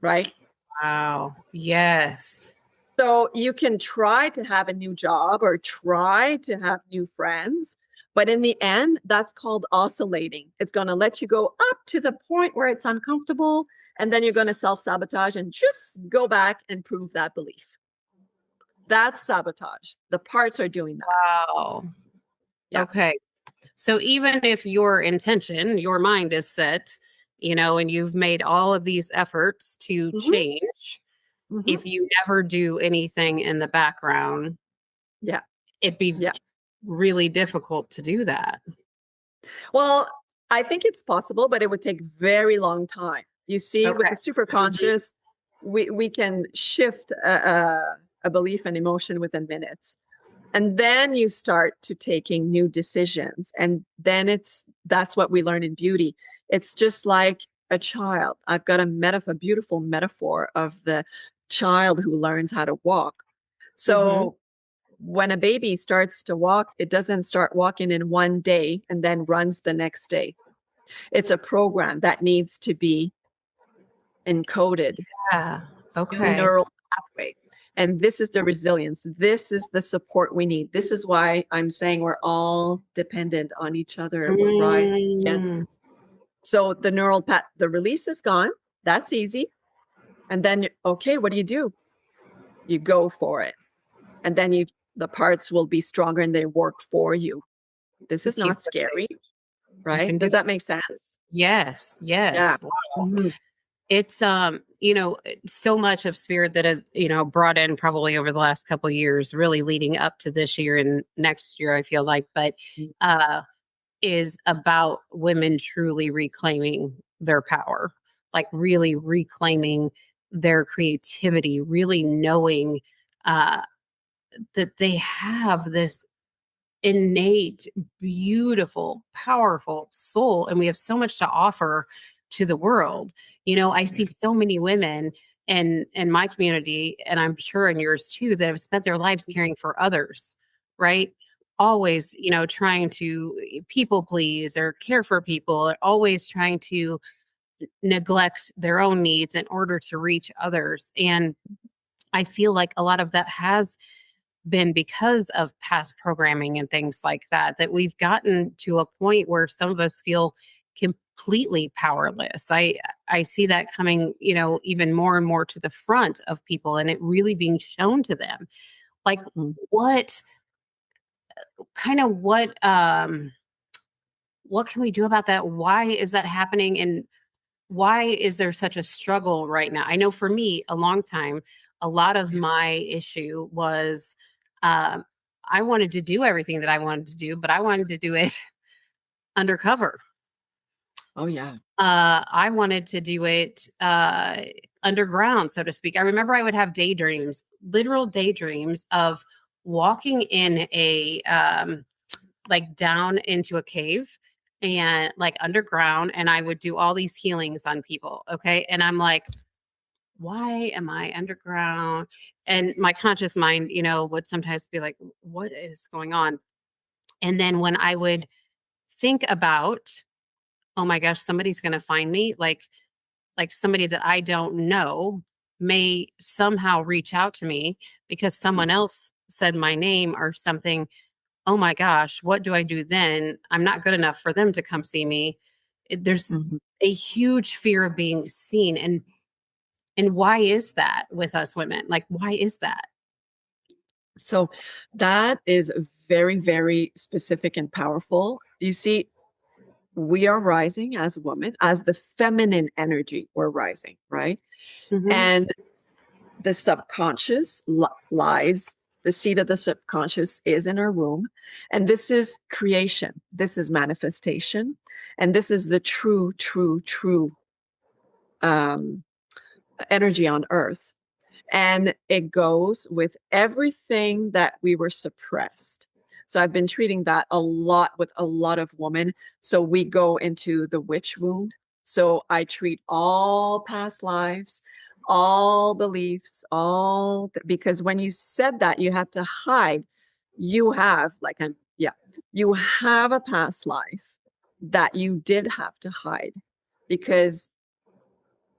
right? Wow. Yes. So you can try to have a new job or try to have new friends, but in the end, that's called oscillating. It's going to let you go up to the point where it's uncomfortable, and then you're going to self-sabotage and just go back and prove that belief. That's sabotage. The parts are doing that. Wow. Yeah. Okay. So even if your intention, your mind is set, and you've made all of these efforts to Hmm. change, Hmm. if you never do anything in the background, Yeah. it'd be Yeah. really difficult to do that. Well, I think it's possible, but it would take very long time. You see, with Okay. the Mhm. superconscious, we can shift a belief and emotion within minutes. And then you start to taking new decisions. And then that's what we learn in beauty. It's just like a child. I've got a beautiful metaphor of the child who learns how to walk. Mhm. So when a baby starts to walk, it doesn't start walking in one day and then runs the next day. It's a program that needs to be encoded, Yeah. new Okay. neural pathway. And this is the resilience. This is the support we need. This is why I'm saying we're all dependent on each other. We're rising together. Mm. So the neural path, the release is gone. That's easy. And then, okay, what do? You go for it. And then the parts will be stronger and they work for you. This You is keep not pushing. scary, You right? can do Does that it. make sense? Yes. Yeah. Yes. Wow. Mhm. It's so much of spirit that has, brought in probably over the last couple of years, really leading up to this year and next year, I feel like, but uh is about women truly reclaiming their power, like really reclaiming their creativity, really knowing uh that they have this innate, beautiful, powerful soul. And we have so much to offer to the world. I see so many women in my community, and I'm sure in yours too, that have spent their lives caring for others, right? Always, trying to people please or care for people, always trying to neglect their own needs in order to reach others. And I feel like a lot of that has been because of past programming and things like that, that we've gotten to a point where some of us feel completely powerless. I see that coming, even more and more to the front of people and it really being shown to them. Like, Mhm. what kind of what can we do about that? Why is that happening? And why is there such a struggle right now? I know for me, a long time, a lot of my issue was um, I wanted to do everything that I wanted to do, but I wanted to do it undercover. Oh, yeah. I wanted to do it underground, so to speak. I remember I would have daydreams, literal daydreams of walking in a like down into a cave and like underground, and I would do all these healings on people. Okay. And I'm like, why am I underground? And my conscious mind, would sometimes be like, what is going on? And then when I would think about, oh my gosh, somebody's going to find me, like somebody that I don't know may somehow reach out to me because someone else said my name or something. Oh my gosh, what do I do then? I'm not good enough for them to come see me. There's Mhm. a huge fear of being seen. And why is that with us women? Like, why is that? So that is very, very specific and powerful. You see, we are rising as women, as the feminine energy, we're rising, right? Mm-hmm. And the subconscious lies, the seed of the subconscious is in our womb. And this is creation, this is manifestation, and this is the true, true, true um, energy on earth. And it goes with everything that we were suppressed. So I've been treating that a lot with a lot of women. So we go into the witch wound. So I treat all past lives, all beliefs, because when you said that you had to hide, you have you have a past life that you did have to hide. Because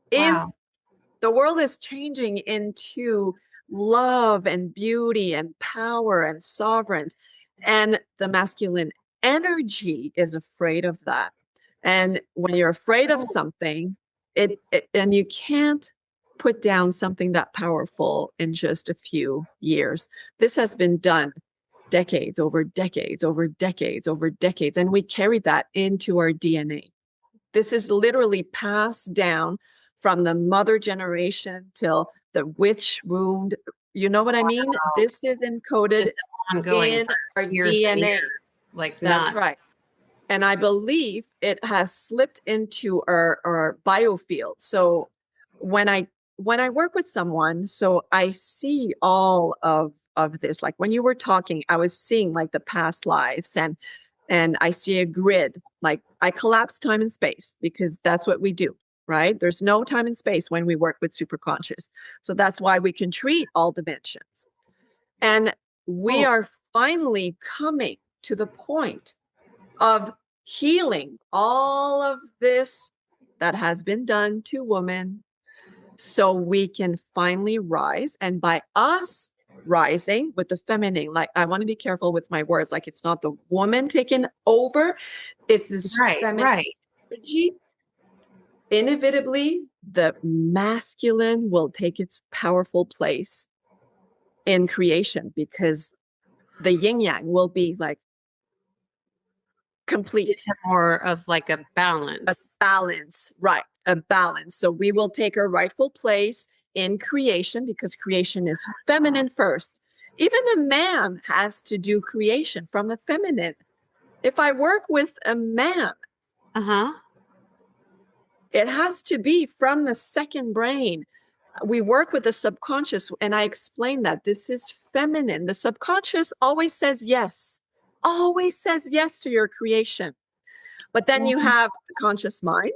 if Wow. the world is changing into love and beauty and power and sovereign. And the masculine energy is afraid of that. And when you're afraid of something, and you can't put down something that powerful in just a few years. This has been done decades over decades over decades over decades. And we carry that into our DNA. This is literally passed down from the mother generation till the witch wound. You know what I mean? This is encoded Just ongoing in for our years and years, DNA. like That's not. right. And I believe it has slipped into our biofield. So when I when I work with someone, so I see all of this. Like when you were talking, I was seeing like the past lives, and I see a grid. Like I collapse time and space because that's what we do, right? There's no time and space when we work with superconscious. So that's why we can treat all dimensions. And we Oh, are finally coming to the point of healing all of this that has been done to women so we can finally rise. And by us rising with the feminine, like I want to be careful with my words, like it's not the woman taking over, it's this right, feminine right. energy. Inevitably, the masculine will take its powerful place in creation because the yin yang will be like complete. Into more of like a A balance. balance, right? A balance. So we will take our rightful place in creation because creation is feminine first. Even a man has to do creation from the feminine. If I work with a man, Uh-huh. it has to be from the second brain. We work with the subconscious, and I explain that this is feminine. The subconscious always says yes to your creation. But then you Mhm. have the conscious mind,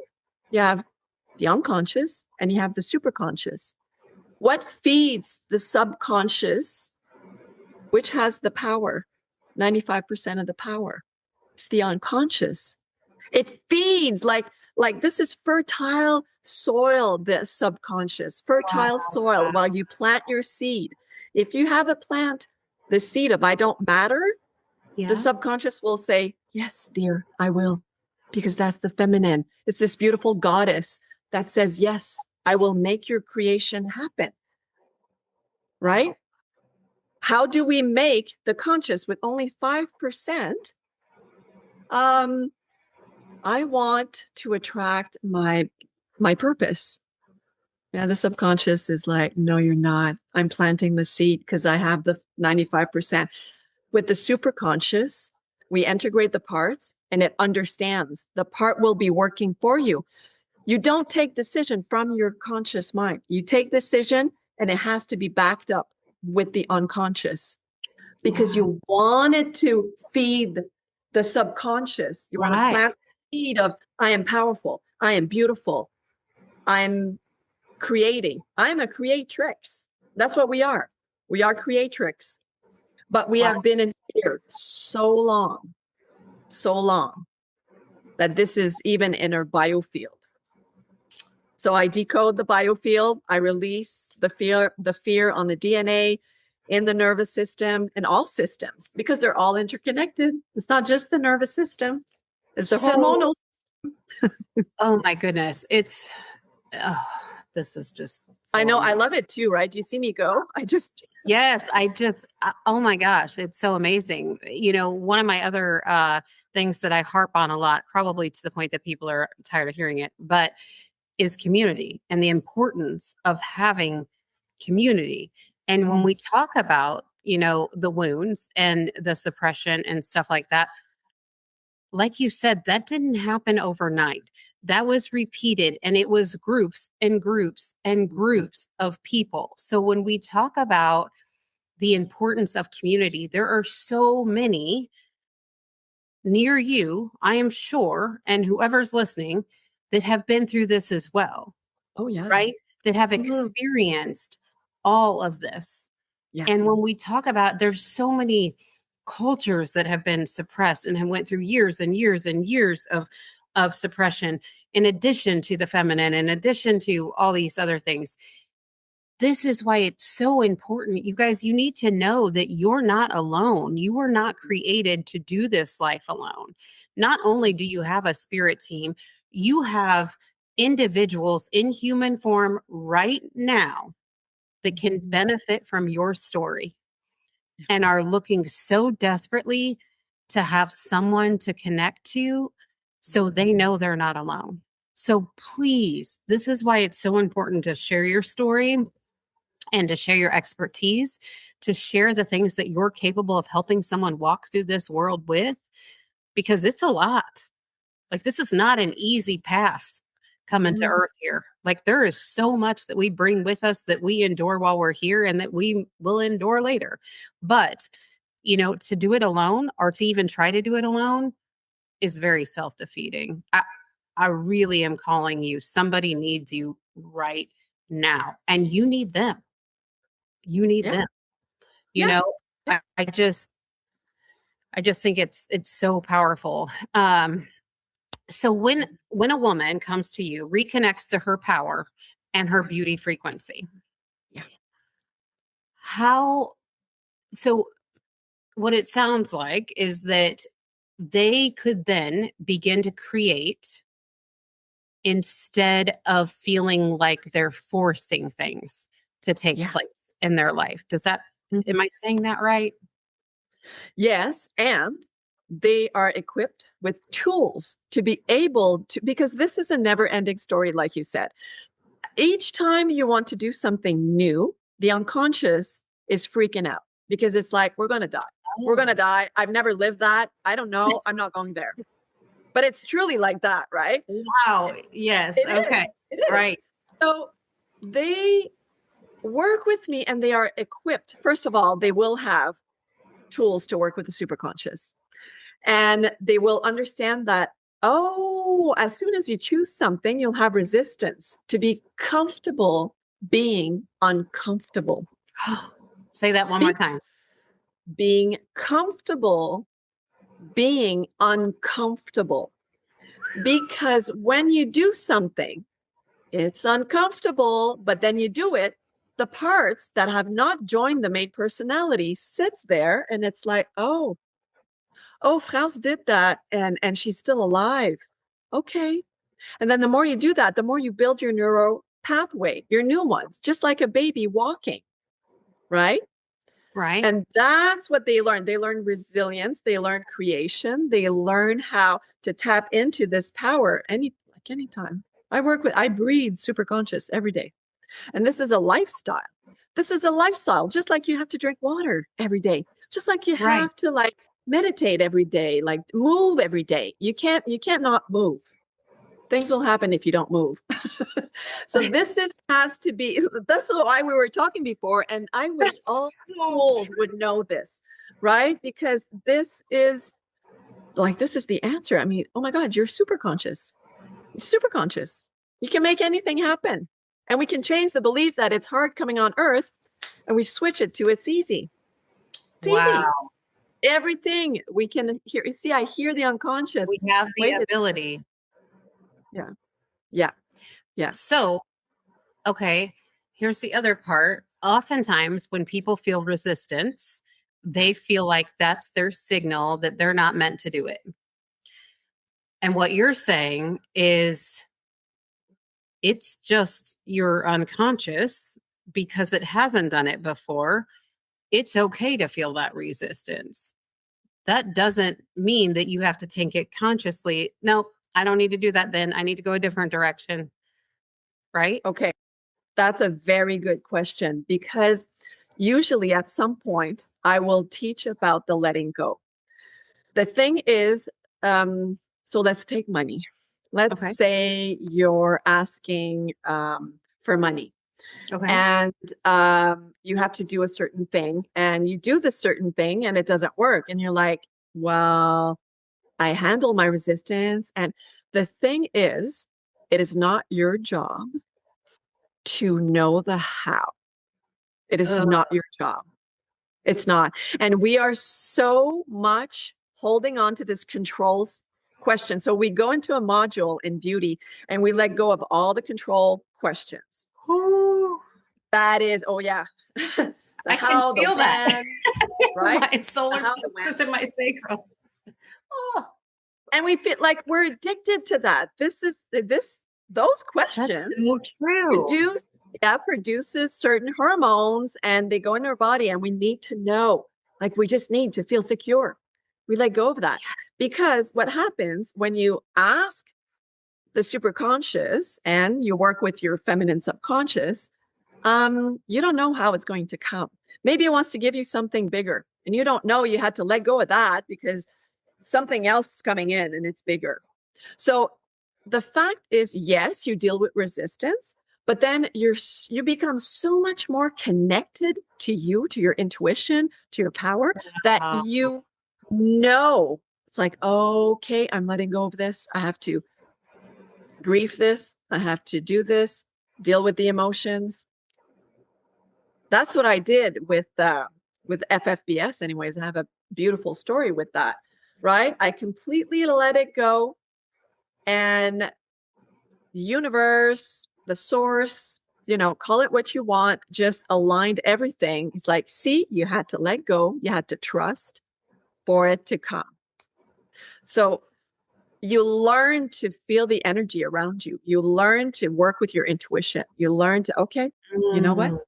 you have the unconscious, and you have the superconscious. What feeds the subconscious, which has the power? 95% of the power. It's the unconscious. It feeds like this is fertile soil, the subconscious, fertile Wow. soil while you plant your seed. If you have a plant, the seed of I don't matter, the Yeah. subconscious will say, yes, dear, I will, because that's the feminine. It's this beautiful goddess that says, yes, I will make your creation happen, Wow. right? How do we make the conscious with only 5%? I want to attract my purpose. Yeah, the subconscious is like, no, you're not. I'm planting the seed because I have the 95%. With the superconscious, we integrate the parts and it understands. The part will be working for you. You don't take decision from your conscious mind. You take decision and it has to be backed up with the unconscious because you want it to feed the subconscious. You want to plant the seed of, I am powerful. I am beautiful. I'm creating. I'm a creatrix. That's what we are. We are creatrix. But we have been in fear so long that this is even in our biofield. So I decode the biofield. I release the fear on the DNA, in the nervous system, and all systems, because they're all interconnected. It's not just the nervous system. It's the hormonal. Oh my goodness. This is just. So I know. Amazing. I love it too, right? Do you see me go? Yes, oh my gosh, it's so amazing. One of my other things that I harp on a lot, probably to the point that people are tired of hearing it, but is community and the importance of having community. And when we talk about, the wounds and the suppression and stuff like that, like you said, that didn't happen overnight. That was repeated, and it was groups and groups and groups of people. So when we talk about the importance of community, there are so many near you, I am sure, and whoever's listening, that have been through this as well. Oh, yeah. Right? That have experienced all of this. Yeah. And when we talk about, there's so many cultures that have been suppressed and have went through years and years and years of suppression, in addition to the feminine, in addition to all these other things. This is why it's so important. You guys, you need to know that you're not alone. You were not created to do this life alone. Not only do you have a spirit team, you have individuals in human form right now that can benefit from your story and are looking so desperately to have someone to connect to so they know they're not alone. So please, this is why it's so important to share your story and to share your expertise, to share the things that you're capable of helping someone walk through this world with, because it's a lot. Like, this is not an easy path coming to earth here. Like, there is so much that we bring with us that we endure while we're here and that we will endure later. But, to do it alone, or to even try to do it alone, is very self-defeating. I really am calling you. Somebody needs you right now, and you need them. You need them. I just think it's so powerful. So when a woman comes to you, reconnects to her power and her beauty frequency, so what it sounds like is that they could then begin to create instead of feeling like they're forcing things to take place in their life. Am I saying that right? Yes. And they are equipped with tools to be able to, because this is a never ending story, like you said. Each time you want to do something new, the unconscious is freaking out because it's like, we're going to die. Oh. We're going to die. I've never lived that. I don't know. I'm not going there. But it's truly like that, right? Wow. Yes. Okay. It is. Right. So they work with me and they are equipped. First of all, they will have tools to work with the superconscious. And they will understand that, as soon as you choose something, you'll have resistance to be comfortable being uncomfortable. Say that one more time. Being comfortable being uncomfortable. Because when you do something, it's uncomfortable, but then you do it, the parts that have not joined the main personality sits there and it's like, oh, France did that and she's still alive. Okay. And then the more you do that, the more you build your neuro pathway, your new ones, just like a baby walking, right? Right. And that's what they learn. They learn resilience. They learn creation. They learn how to tap into this power anytime. I breathe Superconscious every day. And this is a lifestyle. This is a lifestyle, just like you have to drink water every day, just like you Right. have to like meditate every day, like move every day. You can't not move. Things will happen if you don't move. So has to be, that's why we were talking before. And I wish all schools would know this, right? Because this is the answer. I mean, oh my God, you're super conscious. You're super conscious. You can make anything happen. And we can change the belief that it's hard coming on earth and we switch it to it's easy. It's easy. Wow. Everything we can hear. See, I hear the unconscious. We have the ability. Yeah. Yeah. Yeah. So, okay, here's the other part. Oftentimes when people feel resistance, they feel like that's their signal that they're not meant to do it. And what you're saying is it's just your unconscious because it hasn't done it before. It's okay to feel that resistance. That doesn't mean that you have to take it consciously. Nope, I don't need to do that then. I need to go a different direction. Right? Okay. That's a very good question, because usually at some point I will teach about the letting go. The thing is, so let's take money. Let's Okay. say you're asking for money. Okay. And you have to do a certain thing, and you do this certain thing and it doesn't work. And you're like, well, I handle my resistance. And the thing is, it is not your job to know the how. It is not your job. It's not. And we are so much holding on to this controls question. So we go into a module in beauty and we let go of all the control questions. That is, oh yeah. I can feel that. Right? My solar plexus and my sacral. Oh. And we feel like we're addicted to that. Those questions. That's so true. Produces certain hormones, and they go in our body, and we need to know, like we just need to feel secure. We let go of that, because what happens when you ask the superconscious and you work with your feminine subconscious, you don't know how it's going to come. Maybe it wants to give you something bigger, and you don't know you had to let go of that because something else is coming in and it's bigger. So the fact is, yes, you deal with resistance, but then you become so much more connected to your intuition, to your power, that you know, it's like, okay, I'm letting go of this. I have to grieve this. I have to do this, deal with the emotions. That's what I did with FFBS anyways. I have a beautiful story with that, right? I completely let it go, and the universe, the source, call it what you want, just aligned everything. It's like, see, you had to let go. You had to trust for it to come. So you learn to feel the energy around you. You learn to work with your intuition. You learn to, okay, you know what?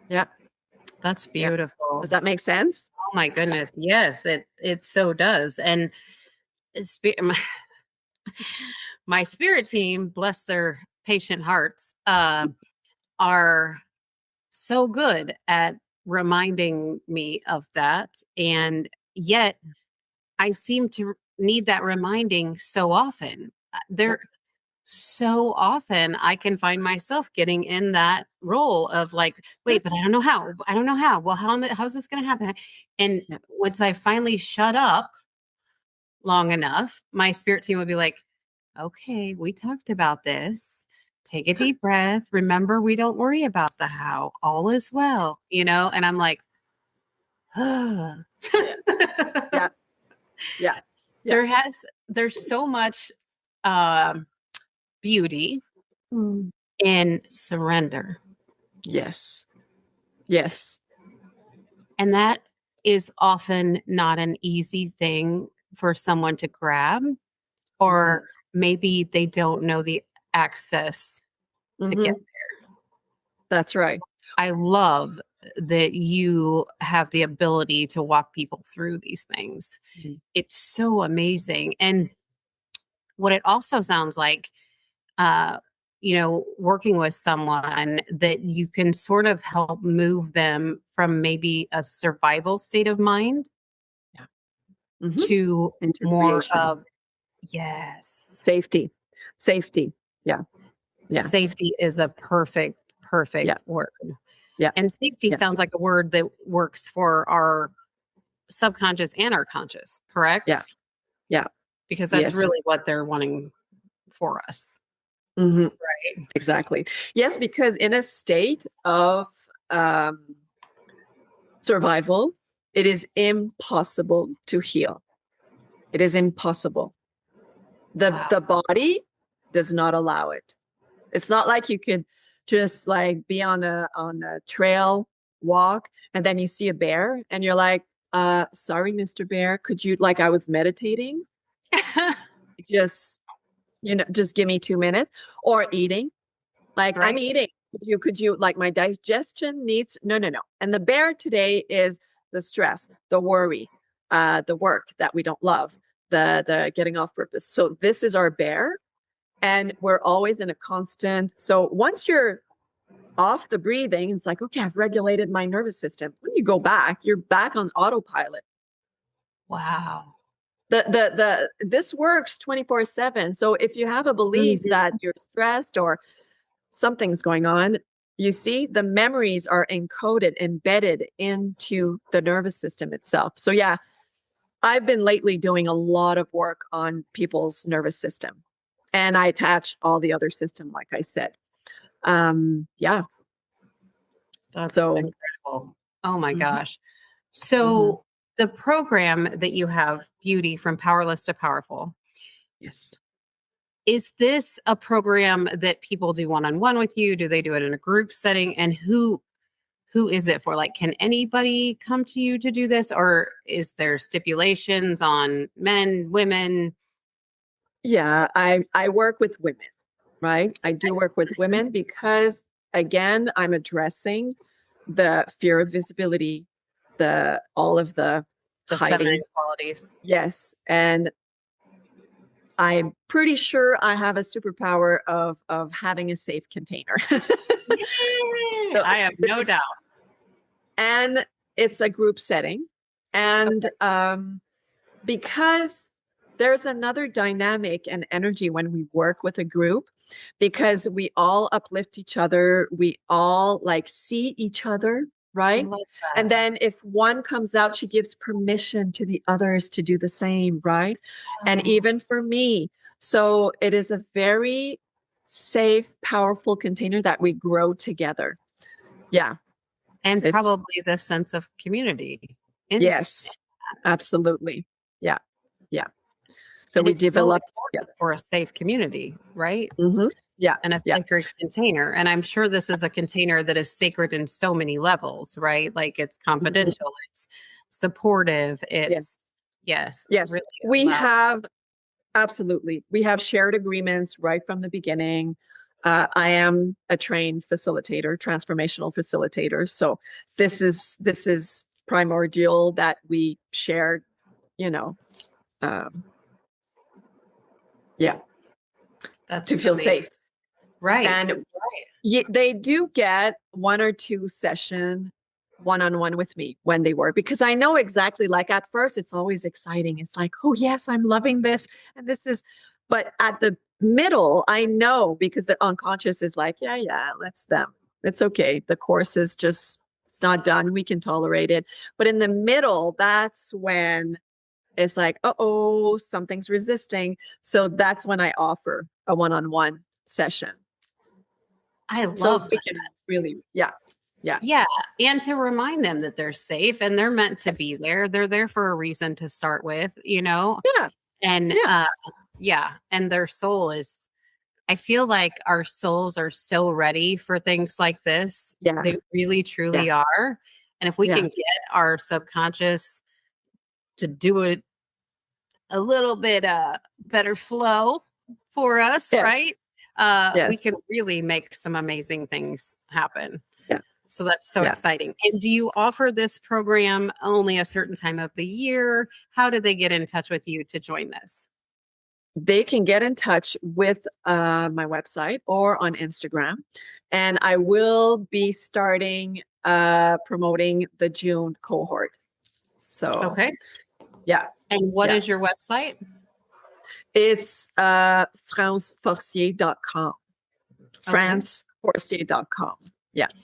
Yeah. That's beautiful. Yeah. Does that make sense? Oh my goodness. Yes, it so does. And my spirit team, bless their patient hearts, are so good at reminding me of that. And yet I seem to need that reminding so often. So often I can find myself getting in that role of like, wait, but I don't know how. I don't know how. Well, how's this going to happen? And once I finally shut up long enough, my spirit team would be like, okay, we talked about this. Take a deep breath. Remember, we don't worry about the how. All is well, and I'm like, yeah. There's so much beauty in surrender. Yes. And that is often not an easy thing for someone to grab, or maybe they don't know the access to get there. That's right. I love that you have the ability to walk people through these things. Mhm. It's so amazing. And what it also sounds like, uh, working with someone that you can sort of help move them from maybe a survival state of mind Yeah. Mhm. to Into more creation. of, yes, Safety. Safety. Yeah. Yeah. safety is a Yeah. perfect word. Yeah. And safety Yeah. sounds like a word that works for our subconscious and our conscious, Yeah. correct? Yeah. Because that's Yes. really what they're wanting for us, Mhm. right? Exactly. Yes, because in a state of um, survival, it is impossible to heal. It is impossible. Wow. The body does not allow it. It's not like you could just like be on a trail walk and then you see a bear and you're like, sorry, Mr. Bear, could you, like, I was meditating, just, just give me 2 minutes. Or eating. Like, I'm Right? eating. Could you, like, my digestion needs, no, no, no. And the bear today is the stress, the worry, the work that we don't love, the getting off purpose. So this is our bear. And we're always in a constant. So once you're off the breathing, it's like, okay, I've regulated my nervous system. When you go back, you're back on autopilot. Wow. This works 24/7. So if you have a belief Mhm. that you're stressed or something's going on, you see the memories are encoded, embedded into the nervous system itself. So yeah, I've been lately doing a lot of work on people's nervous system, and I attach all the other system, like I said. Yeah. That's So incredible. Oh my mhm, gosh. mhm, So the program that you have, Beauty from Powerless to Powerful, yes. is this a program that people do one-on-one with you? Do they do it in a group setting? And who is it for? Like, can anybody come to you to do this? Or is there stipulations on men, women? Yeah, I work with women, right? I do work with women because, again, I'm addressing the fear of visibility, the all of the The feminine hiding. qualities. Yes, and I'm pretty sure I have a superpower of having a safe container. Yay! So I have this no is, doubt. and it's a group setting, and because there's another dynamic and energy when we work with a group, because we all uplift each other, we all like see each other, I right? love And that. then if one comes out, she gives permission to the others to do the same, right? And Oh, even for me. So it is a very safe, powerful container that we grow together. Yeah, and it's, probably the sense of community. In yes, absolutely. Yeah, yeah. So and we it's so develop important together. for a safe community, right? Hmm. Yeah, And a yeah. sacred container. And I'm sure this is a container that is sacred in so many levels, right? Like it's Mhm. confidential, it's supportive, Yes, it's yes, yes. really We allow. have, absolutely. We have shared agreements right from the beginning. I am a trained facilitator, transformational facilitator. So this is primordial that we share, you know, um, yeah, That's to feel amazing. safe. Right. And Right. they do get 1 or 2 session one-on-one with me when they work, because I know exactly, like, at first it's always exciting. It's like, oh yes, I'm loving this. And this is, but at the middle, I know, because the unconscious is like, yeah, yeah, let's them. It's okay. The course is just, it's not done. We can tolerate it. But in the middle, that's when it's like, uh-oh, something's resisting. So that's when I offer a one-on-one session. I So love we that. can really, yeah, yeah, Yeah. And to remind them that they're safe and they're meant to yes, be there. They're there for a reason to start with, yeah, And yeah, yeah. And their soul is, I feel like our souls are so ready for things like this. yeah, They really, yeah, truly are. And if we can yeah, get our subconscious to do it a little bit better flow for us, yes, right? We yes, can really make some amazing things happen. yeah. So that's so Yeah. exciting. And do you offer this program only a certain time of the year? How do they get in touch with you to join this? They can get in touch with my website or on Instagram. And I will be starting promoting the June cohort. So, Okay. yeah. And what Yeah. is your website? It's franceforcier.com. Okay. franceforcier.com. Yeah. Yeah.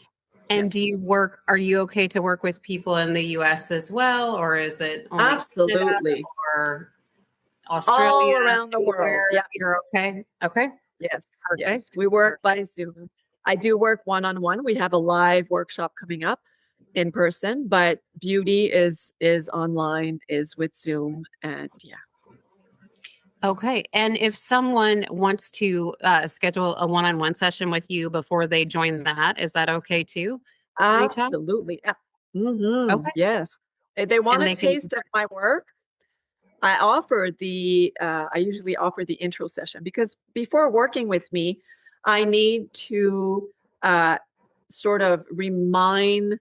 And are you okay to work with people in the US as well? Or is it only Canada Absolutely. or All Australia? around the world. Anywhere Yeah. you're okay? Okay. Yes. Yes. Perfect. We work by Zoom. I do work one-on-one. We have a live workshop coming up in person, but beauty is online, is with Zoom, and yeah. Okay. And if someone wants to schedule a one-on-one session with you before they join that, is that okay too? To reach out? Absolutely. Yeah. Mm-hmm. Okay. Yes. If they want And a they can, taste of my work, I usually offer the intro session, because before working with me, I need to uh, sort of remind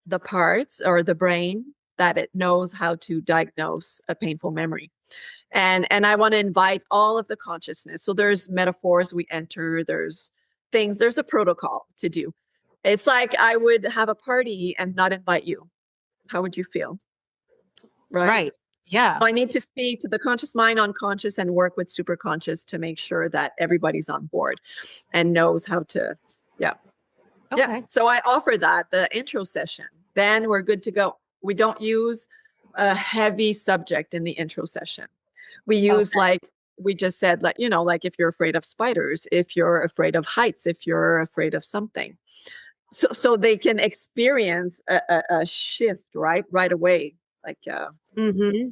the parts or the brain that it knows how to diagnose a painful memory. And I want to invite all of the consciousness. So there's metaphors we enter, there's a protocol to do. It's like I would have a party and not invite you. How would you feel? Right? right. Yeah. So I need to speak to the conscious mind, unconscious, and work with superconscious to make sure that everybody's on board and knows how to, yeah. Yeah. Okay. So I offer that, the intro session. Then we're good to go. We don't use a heavy subject in the intro session. We use, Okay. like we just said, like, like if you're afraid of spiders, if you're afraid of heights, if you're afraid of something. So they can experience a shift right away. Like, Mm-hmm.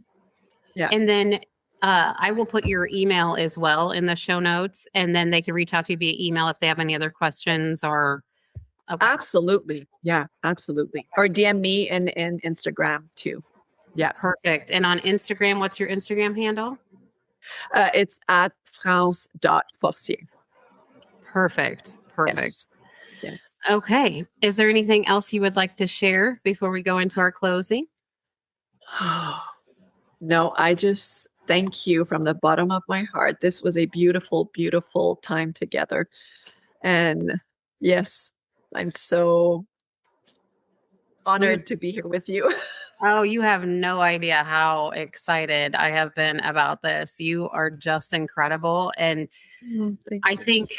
yeah. And then I will put your email as well in the show notes, and then they can reach out to you via email if they have any other Yes. questions or, okay. Absolutely. Yeah, absolutely. Or DM me in Instagram too. Yeah. Perfect. And on Instagram, what's your Instagram handle? It's at France.Forcier. Perfect. Perfect. Yes. Yes. Okay. Is there anything else you would like to share before we go into our closing? No, I just thank you from the bottom of my heart. This was a beautiful, beautiful time together. And yes, I'm so You honored to be here with you. Oh, you have no idea how excited I have been about this. You are just incredible. And Thank I you. think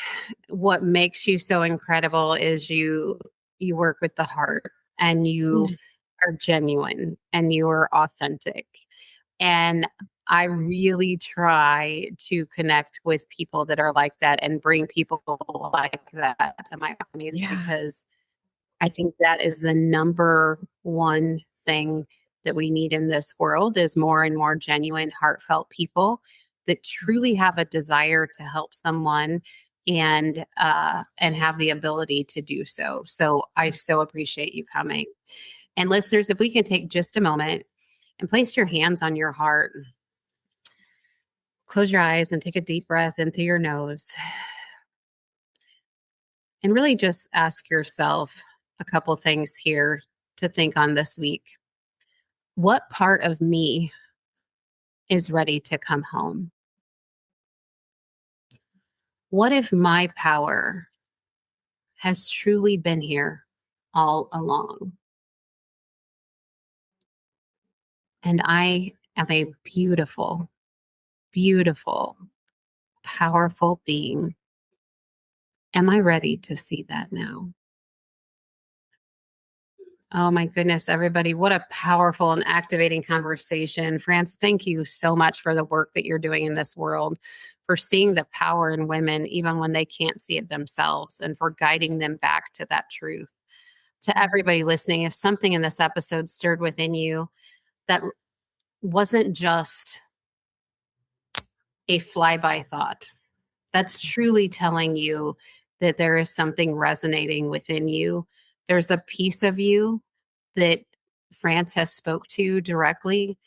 what makes you so incredible is you work with the heart and you Mm. are genuine and you are authentic. And I really try to connect with people that are like that and bring people like that to my audience, Yeah. because I think that is the number one thing that we need in this world is more and more genuine, heartfelt people that truly have a desire to help someone and have the ability to do so. So I so appreciate you coming. And listeners, if we can take just a moment and place your hands on your heart, close your eyes and take a deep breath in through your nose, and really just ask yourself a couple things here to think on this week. What part of me is ready to come home? What if my power has truly been here all along? And I am a beautiful, beautiful, powerful being. Am I ready to see that now? Oh my goodness, everybody. What a powerful and activating conversation. France, thank you so much for the work that you're doing in this world, for seeing the power in women, even when they can't see it themselves, and for guiding them back to that truth. To everybody listening, if something in this episode stirred within you that wasn't just a flyby thought, that's truly telling you that there is something resonating within you. There's a piece of you that France has spoke to directly,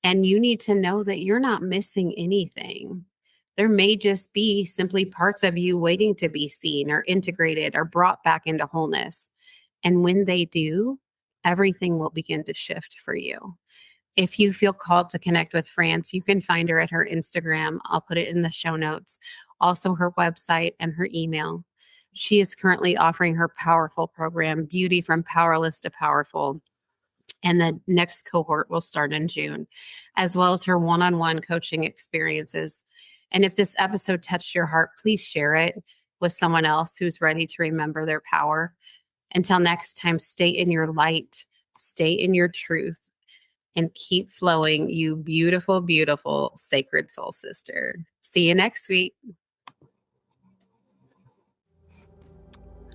and you need to know that you're not missing anything. There may just be simply parts of you waiting to be seen or integrated or brought back into wholeness. And when they do, everything will begin to shift for you. If you feel called to connect with France, you can find her at her Instagram. I'll put it in the show notes. Also, her website and her email. She is currently offering her powerful program, Beauty from Powerless to Powerful. And the next cohort will start in June, as well as her one-on-one coaching experiences. And if this episode touched your heart, please share it with someone else who's ready to remember their power. Until next time, stay in your light, stay in your truth, and keep flowing, you beautiful, beautiful sacred soul sister. See you next week.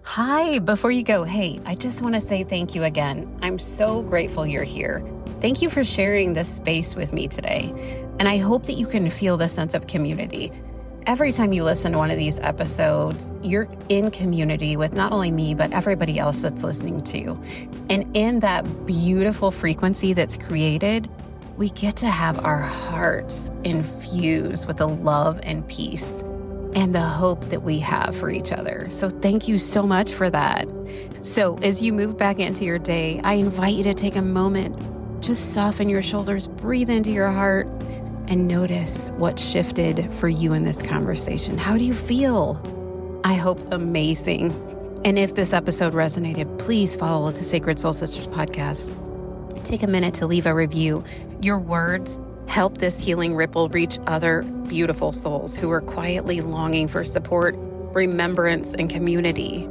Hi, before you go, hey, I just want to say thank you again. I'm so grateful you're here. Thank you for sharing this space with me today. And I hope that you can feel the sense of community. Every time you listen to one of these episodes, you're in community with not only me, but everybody else that's listening too. And in that beautiful frequency that's created, we get to have our hearts infused with the love and peace and the hope that we have for each other. So thank you so much for that. So as you move back into your day, I invite you to take a moment, just soften your shoulders, breathe into your heart, and notice what shifted for you in this conversation. How do you feel? I hope amazing. And if this episode resonated, please follow the Sacred Soul Sisters podcast. Take a minute to leave a review. Your words help this healing ripple reach other beautiful souls who are quietly longing for support, remembrance, and community.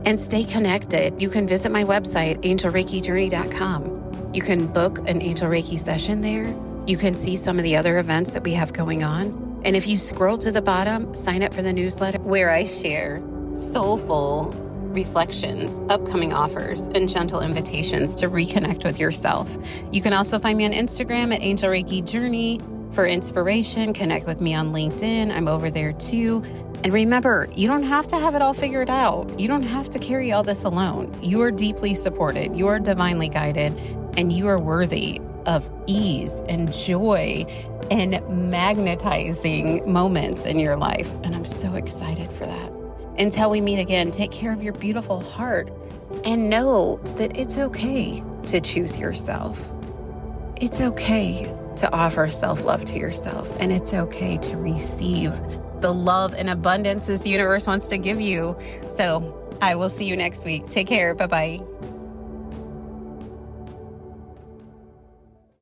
And stay connected. You can visit my website, angelreikijourney.com. You can book an Angel Reiki session there. You can see some of the other events that we have going on. And if you scroll to the bottom, sign up for the newsletter where I share soulful reflections, upcoming offers, and gentle invitations to reconnect with yourself. You can also find me on Instagram at Angel Reiki Journey for inspiration. Connect with me on LinkedIn. I'm over there too. And remember, you don't have to have it all figured out. You don't have to carry all this alone. You are deeply supported. You are divinely guided, and you are worthy of ease and joy and magnetizing moments in your life. And I'm so excited for that. Until we meet again, take care of your beautiful heart and know that it's okay to choose yourself. It's okay to offer self-love to yourself, and it's okay to receive the love and abundance this universe wants to give you. So I will see you next week. Take care. Bye-bye.